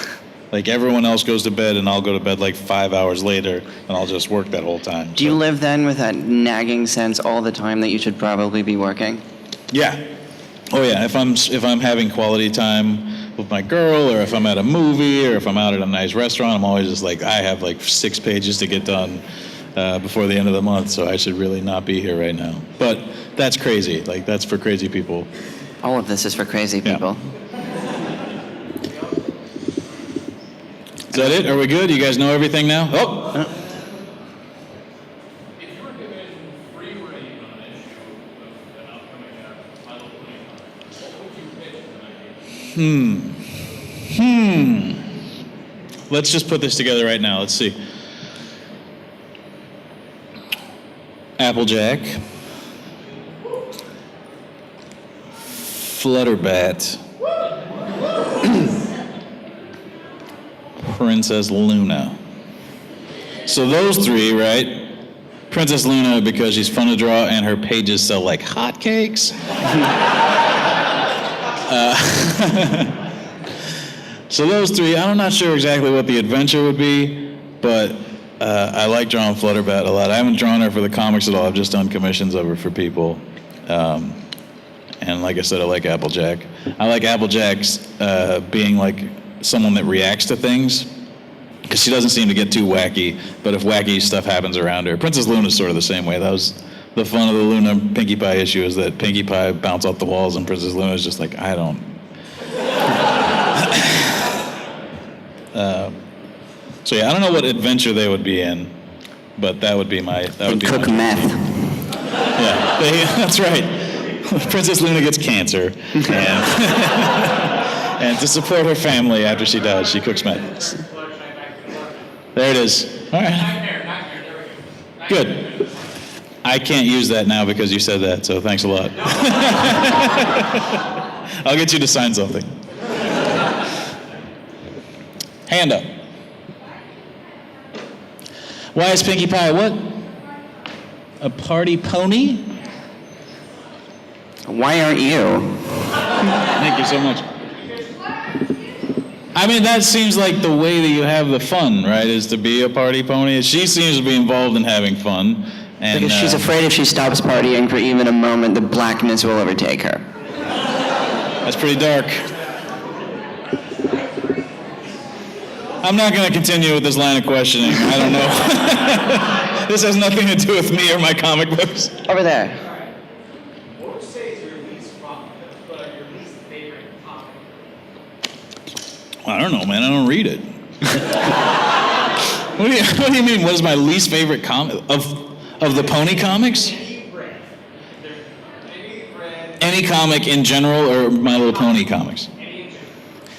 Like everyone else goes to bed, and I'll go to bed like 5 hours later, and I'll just work that whole time. Do you live then with that nagging sense all the time that you should probably be working? Yeah. Oh yeah. If I'm having quality time with my girl, or if I'm at a movie, or if I'm out at a nice restaurant, I'm always just like, I have like 6 pages to get done before the end of the month, so I should really not be here right now. But that's crazy. Like, that's for crazy people. All of this is for crazy people. Yeah. Is that it? Are we good? You guys know everything now? Oh! If you were given free reign on an issue of an upcoming title, what would you pitch tonight? Let's just put this together right now. Let's see. Applejack. Flutterbat. Princess Luna. So those 3, right? Princess Luna because she's fun to draw and her pages sell like hotcakes. So those 3, I'm not sure exactly what the adventure would be, but I like drawing Flutterbat a lot. I haven't drawn her for the comics at all. I've just done commissions of her for people. And like I said, I like Applejack. I like Applejack's being like someone that reacts to things, because she doesn't seem to get too wacky, but if wacky stuff happens around her. Princess Luna's sort of the same way. That was the fun of the Luna Pinkie Pie issue, is that Pinkie Pie bounce off the walls and Princess Luna's just like, I don't. So yeah, I don't know what adventure they would be in, but that would be my. That would be cook my meth. Yeah, that's right. Princess Luna gets cancer, and, and to support her family after she dies, she cooks meth. There it is. All right. Good. I can't use that now because you said that, so thanks a lot. I'll get you to sign something. Hand up. Why is Pinkie Pie what? A party pony? Why aren't you? Thank you so much. I mean, that seems like the way that you have the fun, right? Is to be a party pony. She seems to be involved in having fun. And, Because she's afraid if she stops partying for even a moment, the blackness will overtake her. That's pretty dark. I'm not going to continue with this line of questioning. I don't know. This has nothing to do with me or my comic books. Over there. What would you say is your least favorite comic? I don't know, man. I don't read it. What do you mean? What is my least favorite comic of the Pony comics? Any comic in general, or My Little Pony comics?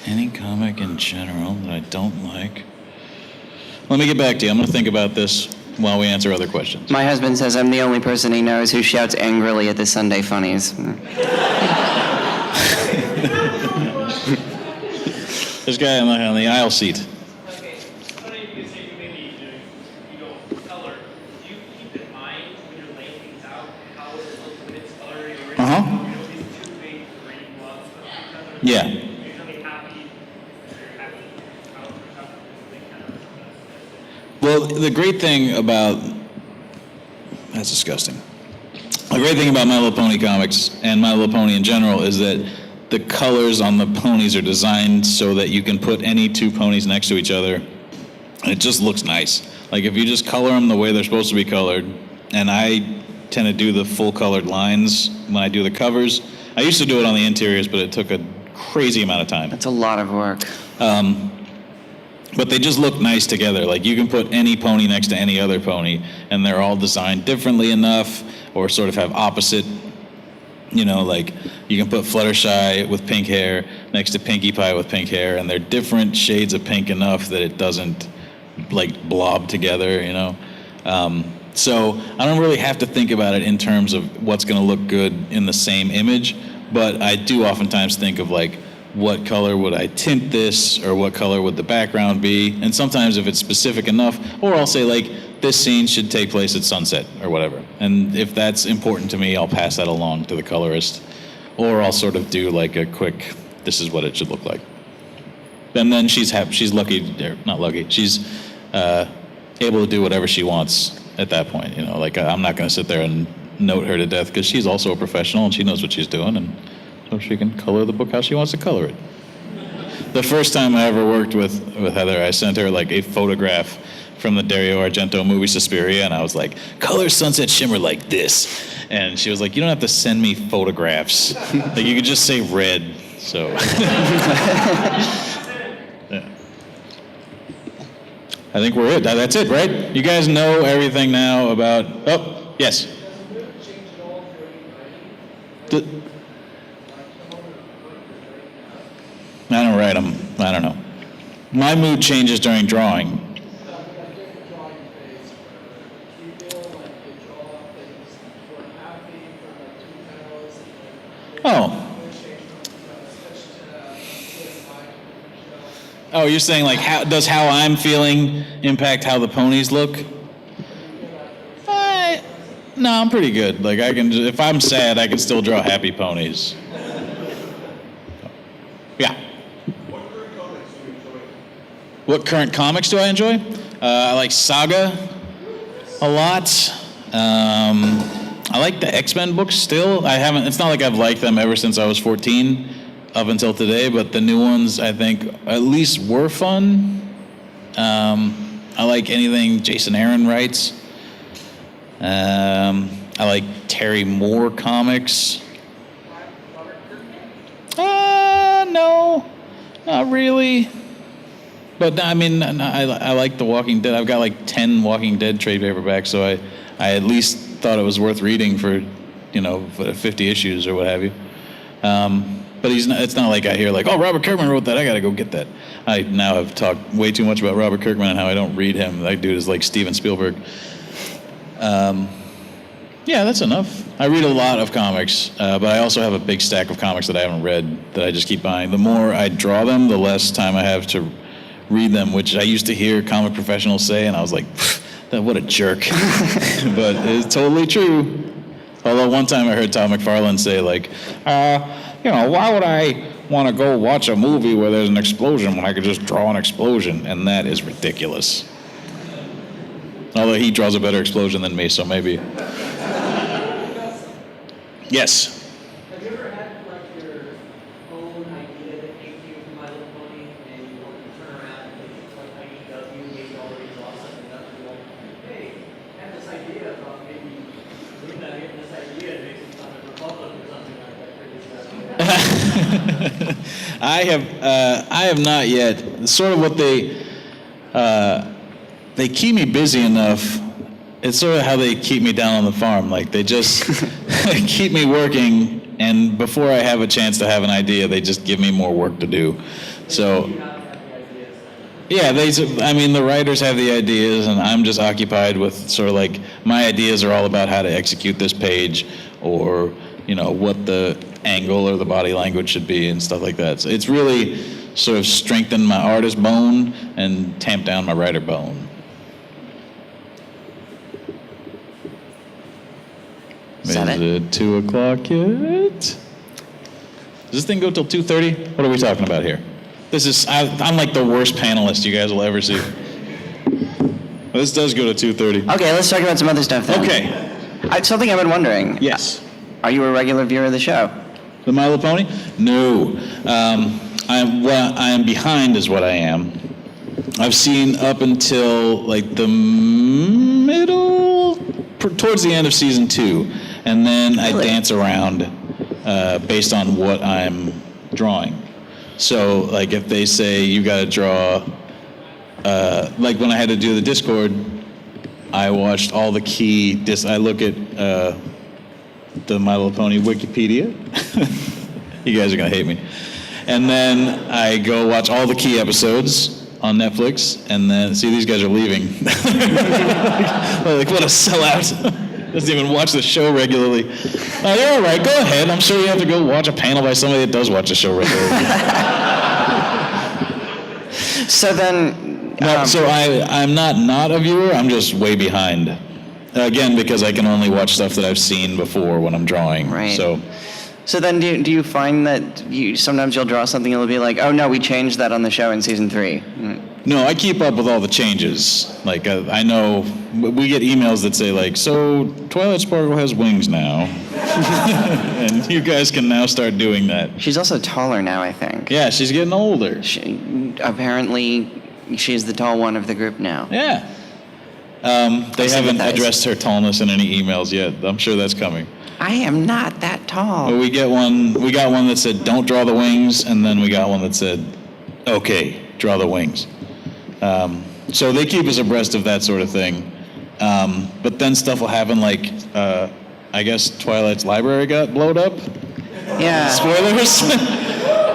Any comic in general that I don't like. Let me get back to you. I'm going to think about this while we answer other questions. My husband says I'm the only person he knows who shouts angrily at the Sunday funnies. This guy on the aisle seat. Okay, funny you can say maybe you don't color. Do you keep in mind when you're laying things out how it looks when it's colored or Uh-huh. these two big green blobs of each other? Yeah. Usually happy, you're happy, how they kind of Well, the great thing about... That's disgusting. The great thing about My Little Pony comics and My Little Pony in general is that the colors on the ponies are designed so that you can put any two ponies next to each other, and it just looks nice. Like if you just color them the way they're supposed to be colored, and I tend to do the full colored lines when I do the covers. I used to do it on the interiors, but it took a crazy amount of time. That's a lot of work. But they just look nice together. Like you can put any pony next to any other pony, and they're all designed differently enough, or sort of have opposite. You know, like you can put Fluttershy with pink hair next to Pinkie Pie with pink hair, and they're different shades of pink enough that it doesn't like blob together, you know. So I don't really have to think about it in terms of what's going to look good in the same image, but I do oftentimes think of like, what color would I tint this, or what color would the background be? And sometimes if it's specific enough, or I'll say like, this scene should take place at sunset, or whatever. And if that's important to me, I'll pass that along to the colorist. Or I'll sort of do like a quick, this is what it should look like. And then she's lucky, or not lucky, she's able to do whatever she wants at that point. You know, like I'm not gonna sit there and note her to death, because she's also a professional and she knows what she's doing, and so she can color the book how she wants to color it. The first time I ever worked with Heather, I sent her like a photograph from the Dario Argento movie Suspiria, and I was like, color Sunset Shimmer like this. And she was like, you don't have to send me photographs. Like you could just say red, so. Yeah. I think we're it. That's it, right? You guys know everything now about, oh, yes. I don't write them. I don't know. My mood changes during drawing. Oh. Oh, you're saying like does how I'm feeling impact how the ponies look? No, I'm pretty good. Like I can, if I'm sad, I can still draw happy ponies. Yeah. What current comics do I enjoy? I like Saga a lot. I like the X-Men books still. It's not like I've liked them ever since I was 14 up until today, but the new ones I think at least were fun. I like anything Jason Aaron writes. I like Terry Moore comics. No, not really. But I mean, I like The Walking Dead. I've got like 10 Walking Dead trade paperbacks, so I at least thought it was worth reading for, 50 issues or what have you. But it's not like I hear like, oh, Robert Kirkman wrote that, I gotta go get that. I now have talked way too much about Robert Kirkman and how I don't read him. That dude is like Steven Spielberg. Yeah, that's enough. I read a lot of comics, but I also have a big stack of comics that I haven't read that I just keep buying. The more I draw them, the less time I have to read them, which I used to hear comic professionals say, and I was like, what a jerk. But it's totally true. Although one time I heard Todd McFarlane say, like, why would I want to go watch a movie where there's an explosion when I could just draw an explosion? And that is ridiculous. Although he draws a better explosion than me, so maybe. Yes? Have you ever had like your own idea that came to you from My Little Pony and you want to turn around and make it like I have not yet. Sort of what they keep me busy enough. It's sort of how they keep me down on the farm. Like they just keep me working, and before I have a chance to have an idea, they just give me more work to do. So, yeah, the writers have the ideas, and I'm just occupied with sort of like my ideas are all about how to execute this page, or what the angle or the body language should be and stuff like that. So it's really sort of strengthened my artist bone and tamped down my writer bone. Is it 2 o'clock yet? Does this thing go till 2:30? What are we talking about here? I'm like the worst panelist you guys will ever see. This does go to 2:30. Okay, let's talk about some other stuff then. Okay. Something I've been wondering. Yes. Are you a regular viewer of the show? The My Little Pony? No. I am behind is what I am. I've seen up until like the middle, towards the end of season 2. And then I dance around based on what I'm drawing. So, like, if they say you got to draw, like when I had to do the Discord, I watched all the key. I look at the My Little Pony Wikipedia. You guys are gonna hate me. And then I go watch all the key episodes on Netflix, and then see these guys are leaving. Like what a sellout. Doesn't even watch the show regularly. You're all right, go ahead. I'm sure you have to go watch a panel by somebody that does watch the show regularly. So then... So I'm not a viewer, I'm just way behind. Again, because I can only watch stuff that I've seen before when I'm drawing. Right. So then do you find that sometimes you'll draw something and it'll be like, oh no, we changed that on the show in season 3? No, I keep up with all the changes. Like, I know, we get emails that say, like, so Twilight Sparkle has wings now. And you guys can now start doing that. She's also taller now, I think. Yeah, she's getting older. Apparently, she's the tall one of the group now. Yeah. They haven't addressed her tallness in any emails yet. I'm sure that's coming. I am not that tall. Well, we got one that said, don't draw the wings, and then we got one that said, okay, draw the wings. So they keep us abreast of that sort of thing. But then stuff will happen like, I guess Twilight's library got blowed up. Yeah. Spoilers.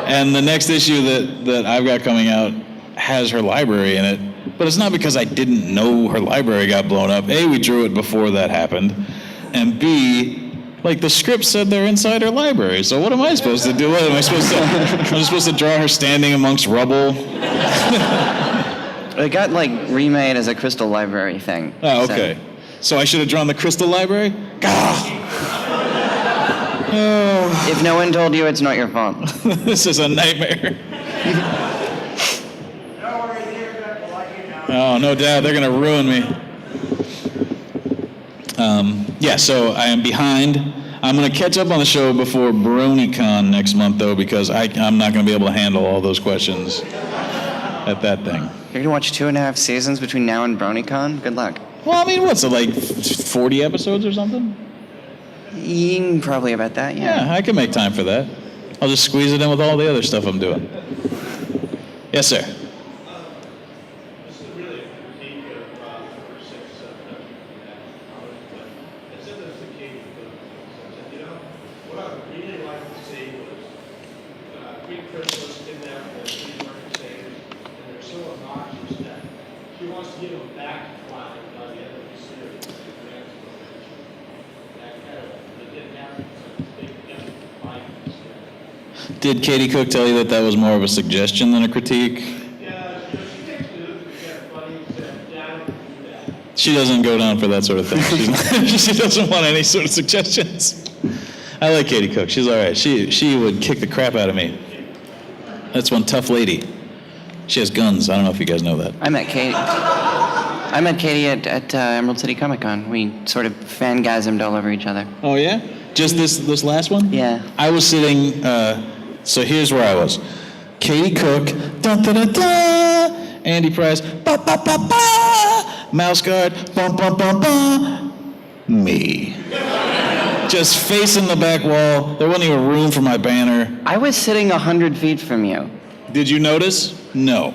And the next issue that I've got coming out has her library in it. But it's not because I didn't know her library got blown up. A, we drew it before that happened. And B, like the script said they're inside her library. So what am I supposed to do? What am I supposed to? I'm supposed to draw her standing amongst rubble. It got like remade as a crystal library thing. Oh, okay. So I should have drawn the crystal library? If no one told you, it's not your fault. This is a nightmare. Oh, no doubt. They're going to ruin me. Yeah, so I am behind. I'm going to catch up on the show before BronyCon next month, though, because I'm not going to be able to handle all those questions at that thing. You're going to watch 2.5 seasons between now and BronyCon? Good luck. Well, I mean, what's it, like 40 episodes or something? Probably about that, yeah. Yeah, I can make time for that. I'll just squeeze it in with all the other stuff I'm doing. Yes, sir. This is really a critique of the first 6 episodes but it's in this occasion. What I would really like to see was Queen Chrysalis kidnapped the Queen Mercedes, and they're so obnoxious that she wants to give them back to Twilight by the end of the series. That kind of, it didn't happen, so they kept fighting instead. Did Katie Cook tell you that was more of a suggestion than a critique? Yeah, she takes the look at that funny and said, "Dad, do that." She doesn't go down for that sort of thing. She doesn't want any sort of suggestions. I like Katie Cook. She's all right. She would kick the crap out of me. That's one tough lady. She has guns. I don't know if you guys know that. I met Katie at Emerald City Comic Con. We sort of fangasmed all over each other. Oh, yeah? Just this last one? Yeah. I was sitting, so here's where I was. Katie Cook, da-da-da-da, Andy Price, ba-ba-ba-ba, Mouse Guard, bum-bum-bum-bum, me. just facing the back wall. There wasn't even room for my banner. I was sitting 100 feet from you. Did you notice? No.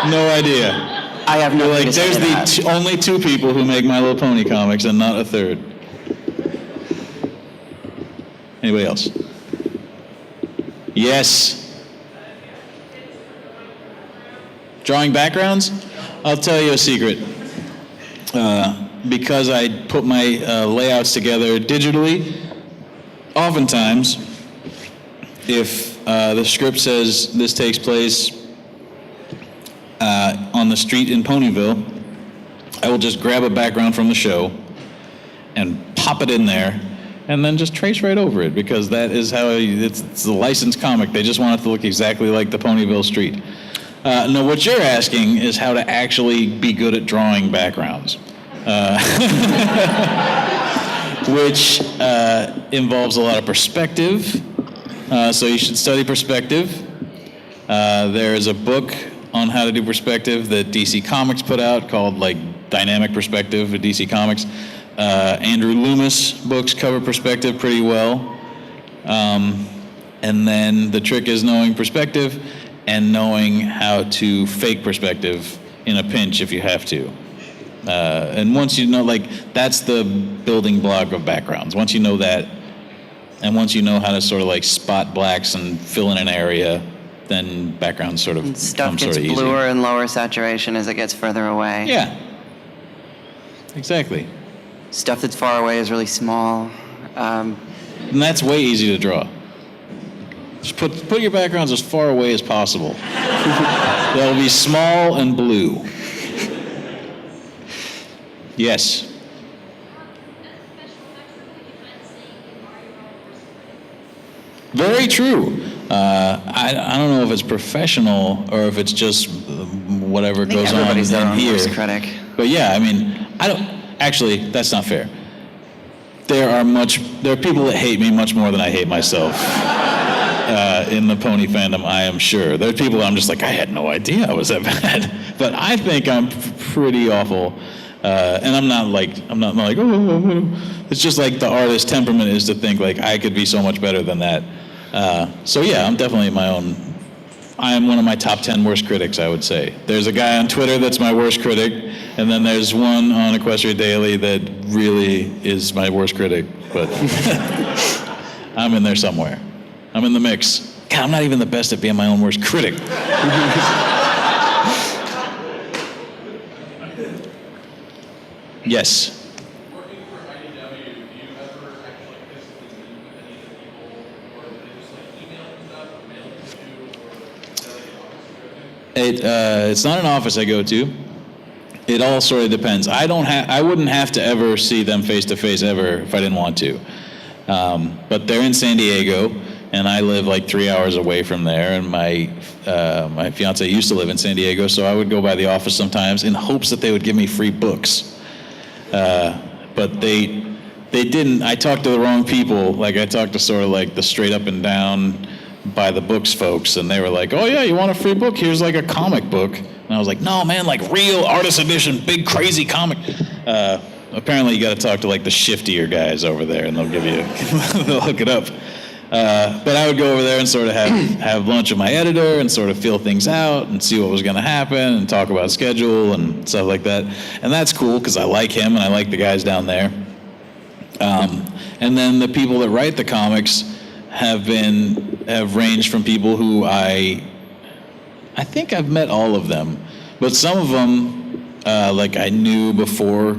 No idea. I have no Like, idea. there's the only two people who make My Little Pony comics and not a third. Anybody else? Yes. Drawing backgrounds? I'll tell you a secret. Because I put my layouts together digitally, oftentimes, if the script says this takes place on the street in Ponyville, I will just grab a background from the show and pop it in there, and then just trace right over it, because that is how it's a licensed comic. They just want it to look exactly like the Ponyville street. No, what you're asking is how to actually be good at drawing backgrounds, which involves a lot of perspective. So you should study perspective. There is a book on how to do perspective that DC Comics put out called like Dynamic Perspective at DC Comics. Andrew Loomis books cover perspective pretty well. And then the trick is knowing perspective and knowing how to fake perspective in a pinch if you have to. And once you know, like, that's the building block of backgrounds. Once you know that, and once you know how to sort of like spot blacks and fill in an area, then backgrounds sort of Stuff come gets sort of easy. bluer and lower saturation as it gets further away. Yeah, exactly. Stuff that's far away is really small. And that's way easy to draw. Just put your backgrounds as far away as possible. They'll be small and blue. Yes. Very true. I don't know if it's professional or if it's just whatever I think goes on everybody's their in own here. worst critic. But yeah, I mean, actually, that's not fair. There are people that hate me much more than I hate myself. In the pony fandom, I am sure. There are people that I'm just like, I had no idea I was that bad. But I think I'm pretty awful. And I'm not like, oh. It's just like the artist temperament is to think like I could be so much better than that. So yeah, I'm definitely I am one of my top 10 worst critics, I would say. There's a guy on Twitter that's my worst critic, and then there's one on Equestria Daily that really is my worst critic, but I'm in there somewhere. I'm in the mix. God, I'm not even the best at being my own worst critic. Yes. Working for IDW, do you ever actually physically meet with any of the people, or do they just like email and stuff, or mail it to you, or is that like an office you go to? It's not an office I go to. It all sort of depends. I wouldn't have to ever see them face to face ever if I didn't want to. But they're in San Diego, and I live like 3 hours away from there. And my fiance used to live in San Diego, so I would go by the office sometimes in hopes that they would give me free books. But they didn't. I talked to the wrong people. Like, I talked to sort of like the straight up and down by the books folks, and they were like, oh yeah, you want a free book? Here's like a comic book. And I was like, no man, like real artist edition, big crazy comic. Apparently you got to talk to like the shiftier guys over there, and they'll give you, they'll hook it up. But I would go over there and sort of have lunch with my editor and sort of feel things out and see what was going to happen and talk about schedule and stuff like that. And that's cool because I like him and I like the guys down there. And then the people that write the comics have ranged from people who I think I've met all of them, but some of them like I knew before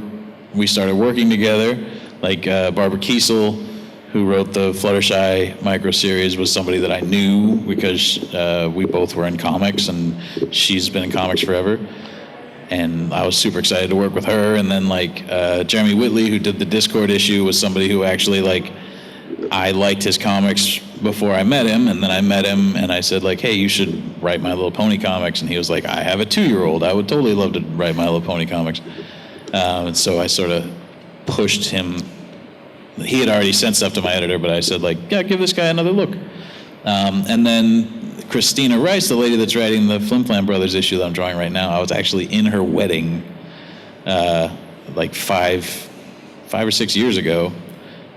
we started working together, like Barbara Kiesel, who wrote the Fluttershy micro-series, was somebody that I knew because we both were in comics, and she's been in comics forever. And I was super excited to work with her. And then like Jeremy Whitley, who did the Discord issue, was somebody who actually like, I liked his comics before I met him, and then I met him and I said like, hey, you should write My Little Pony comics. And he was like, I have a 2-year-old. I would totally love to write My Little Pony comics. And so I sort of pushed him. He had already sent stuff to my editor, but I said like, yeah, give this guy another look. And then Christina Rice, the lady that's writing the Flim Flam Brothers issue that I'm drawing right now, I was actually in her wedding like five 5 or 6 years ago.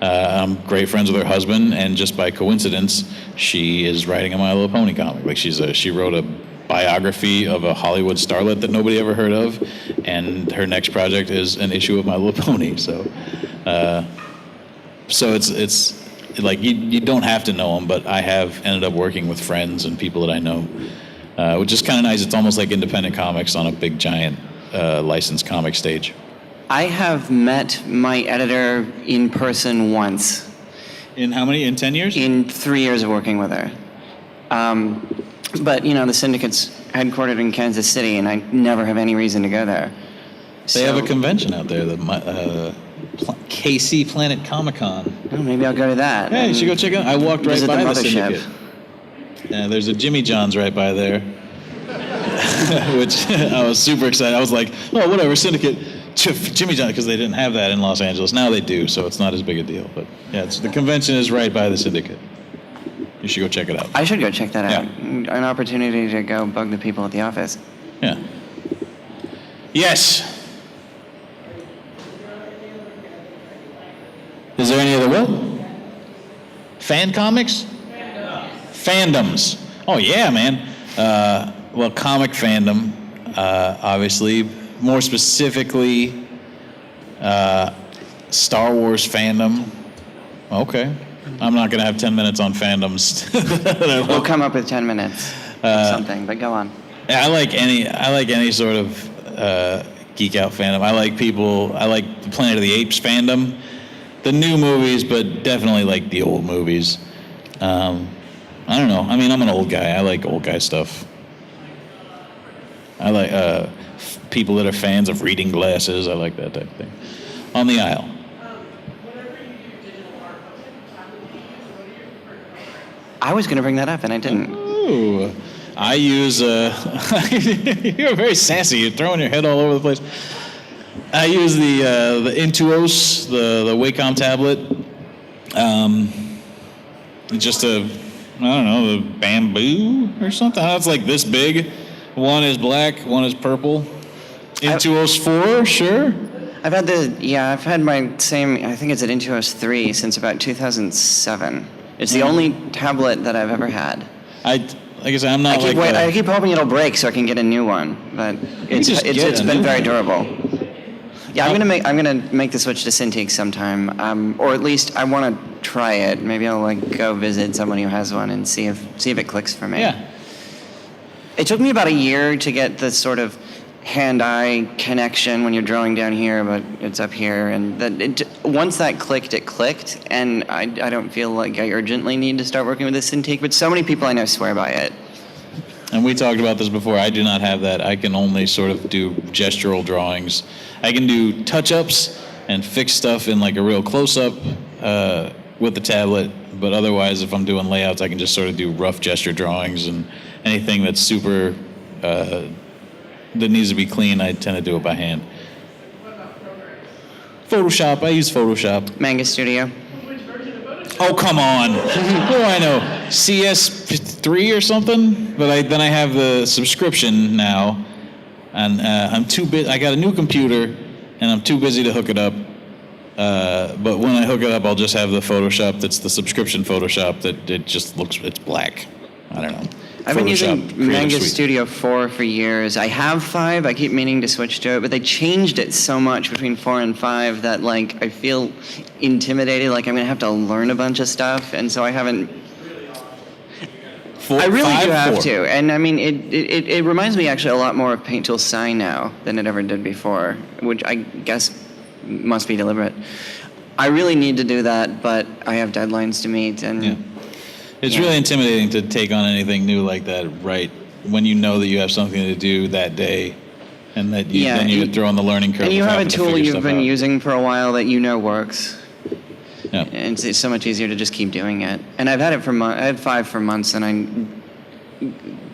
I'm great friends with her husband, and just by coincidence, she is writing a My Little Pony comic. Like she wrote a biography of a Hollywood starlet that nobody ever heard of, and her next project is an issue of My Little Pony. So it's like you don't have to know them, but I have ended up working with friends and people that I know, which is kind of nice. It's almost like independent comics on a big giant licensed comic stage. I have met my editor in person once. In how many? In 10 years? In 3 years of working with her. But, the syndicate's headquartered in Kansas City, and I never have any reason to go there. They have a convention out there, the KC Planet Comic Con. Oh, maybe I'll go to that. Hey, you should go check it out. I walked right Visit by the mothership. syndicate. Yeah, there's a Jimmy John's right by there, which I was super excited. I was like, oh, whatever, syndicate. Jimmy John, because they didn't have that in Los Angeles. Now they do, so it's not as big a deal. But yeah, the convention is right by the syndicate. You should go check it out. I should go check that out. Yeah. An opportunity to go bug the people at the office. Yeah. Yes. Is there any other what? Fan comics? Fandoms. Oh yeah, man. Well, comic fandom, obviously. More specifically, Star Wars fandom. Okay. I'm not going to have 10 minutes on fandoms. We'll come up with 10 minutes or something, but go on. I like any sort of geek out fandom. I like the Planet of the Apes fandom. The new movies, but definitely like the old movies. I don't know. I mean, I'm an old guy. I like old guy stuff. I like people that are fans of reading glasses. I like that type of thing. On the aisle. I was going to bring that up, and I didn't. Ooh. I use, you're very sassy. You're throwing your head all over the place. I use the Intuos, the Wacom tablet. Just I don't know, the bamboo or something. It's like this big. One is black, one is purple. Intuos 4, sure. I've had my same, I think it's an Intuos 3 since about 2007. It's the only tablet that I've ever had. Like I said, I'm not I keep hoping it'll break so I can get a new one, but it's been very durable. Yeah, I'm gonna make the switch to Cintiq sometime, or at least I want to try it. Maybe I'll go visit someone who has one and see if it clicks for me. Yeah. It took me about a year to get the sort of hand-eye connection when you're drawing down here, but it's up here, and once that clicked, it clicked, and I don't feel like I urgently need to start working with this Cintiq, but so many people I know swear by it. And we talked about this before. I do not have that. I can only sort of do gestural drawings. I can do touch-ups and fix stuff in like a real close-up with the tablet, but otherwise, if I'm doing layouts, I can just sort of do rough gesture drawings, and anything that's super that needs to be clean, I tend to do it by hand. Photoshop. I use Photoshop. Manga Studio. Oh, come on. What do I know? CS3 or something? But then I have the subscription now, and I'm too busy. I got a new computer, and I'm too busy to hook it up. But when I hook it up, I'll just have the Photoshop that's the subscription Photoshop that it just looks, it's black. I don't know. I've been using Photoshop, Manga Suite. Studio 4 for years. I have 5. I keep meaning to switch to it, but they changed it so much between 4 and 5 that I feel intimidated, like I'm going to have to learn a bunch of stuff, and so I haven't. I really do have to, and I mean, it reminds me actually a lot more of Paint Tool Sign now than it ever did before, which I guess must be deliberate. I really need to do that, but I have deadlines to meet, and. Yeah. It's really intimidating to take on anything new like that, right? When you know that you have something to do that day, and that then you throw on the learning curve. And you of have a having to tool figure you've stuff been out. using for a while that works. Yeah. And it's so much easier to just keep doing it. And I've had it I had 5 for months, and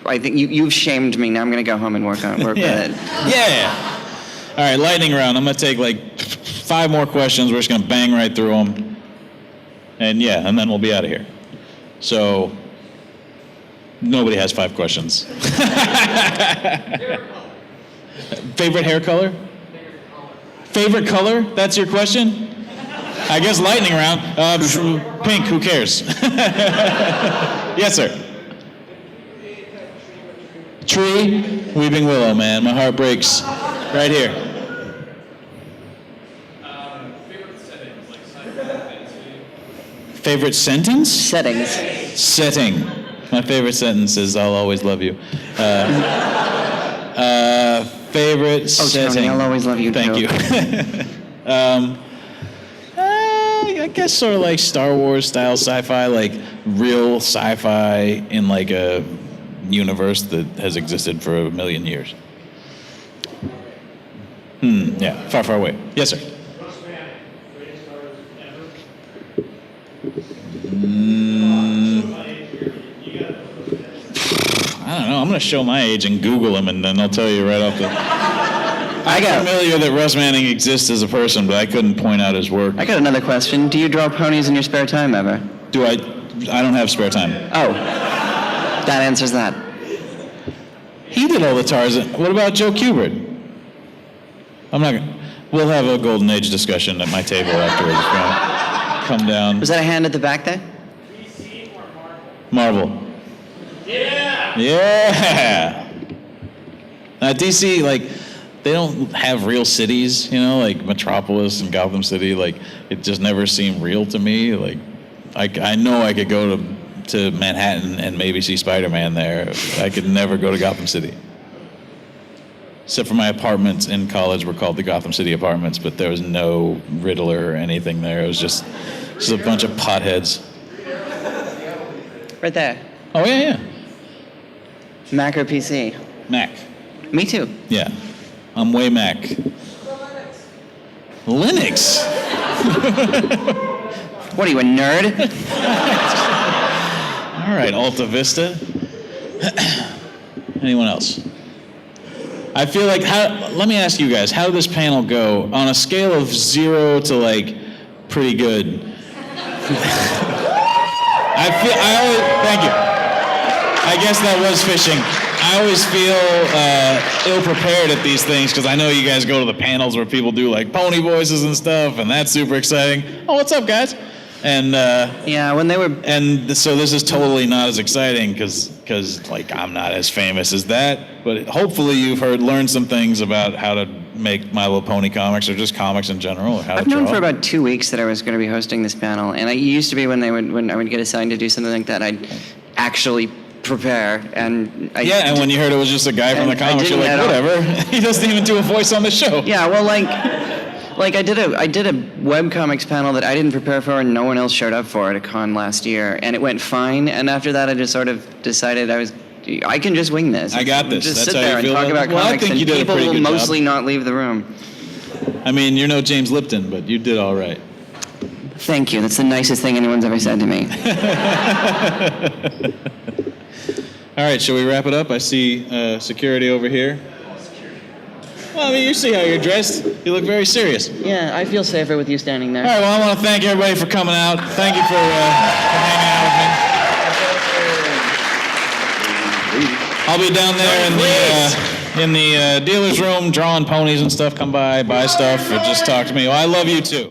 I think you've shamed me. Now I'm going to go home and work Yeah. with it. Yeah. All right, lightning round. I'm going to take 5 more questions. We're just going to bang right through them. And then we'll be out of here. So, nobody has 5 questions. Favorite hair color? Favorite color? That's your question? I guess lightning round. Pink, who cares? Yes, sir. Tree, weeping willow, man. My heart breaks right here. Favorite sentence? Settings. Setting. My favorite sentence is "I'll always love you." Favorite Oh, setting. Tony, I'll always love you Thank too. you. I guess sort of like Star Wars style sci-fi, like real sci-fi in like a universe that has existed for 1 million years. Yeah, far, far away. Yes, sir. Russ Manning, greatest artist ever. I don't know. I'm going to show my age and Google him, and then I'll tell you right off the... I'm familiar that Russ Manning exists as a person, but I couldn't point out his work. I got another question. Do you draw ponies in your spare time ever? Do I? I don't have spare time. Oh, that answers that. He did all the Tarzan. What about Joe Kubert? I'm not gonna... We'll have a Golden Age discussion at my table afterwards. Come down. Was that a hand at the back there? DC or Marvel. Yeah! Yeah! DC, like, they don't have real cities, you know, like Metropolis and Gotham City. Like, it just never seemed real to me. Like, I know I could go to Manhattan and maybe see Spider-Man there. I could never go to Gotham City. Except for my apartments in college were called the Gotham City apartments, but there was no Riddler or anything there. It was just a bunch of potheads. Right there. Oh, yeah. Mac or PC? Mac. Me too. Yeah. I'm way Mac. Linux? What are you, a nerd? All right, Alta Vista. Anyone else? I feel like, let me ask you guys, how did this panel go on a scale of 0 to like pretty good? Thank you. I guess that was fishing. I always feel ill-prepared at these things because I know you guys go to the panels where people do like pony voices and stuff, and that's super exciting. Oh, what's up, guys? And yeah, when they were... And so this is totally not as exciting because like I'm not as famous as that. But hopefully you've learned some things about how to make My Little Pony comics or just comics in general. Or how I've to draw. known for about 2 weeks that I was going to be hosting this panel, and it used to be when I would get assigned to do something like that, I'd actually prepare, and and when you heard it was just a guy from the comics, you're like, whatever. He doesn't even do a voice on the show. Yeah, well, like I did a webcomics panel that I didn't prepare for, and no one else showed up for at a con last year, and it went fine. And after that, I just sort of decided I can just wing this. I got this. Just That's sit how you there and feel talk about about it? Well, I comics, think and you did a people pretty will good job. mostly not leave the room. I mean, you're no James Lipton, but you did all right. Thank you. That's the nicest thing anyone's ever said to me. All right, shall we wrap it up? I see security over here. Well, I mean, you see how you're dressed. You look very serious. Yeah, I feel safer with you standing there. All right, well, I want to thank everybody for coming out. Thank you for hanging out with me. I'll be down there in the dealer's room drawing ponies and stuff. Come by, buy stuff, or just talk to me. Well, I love you too.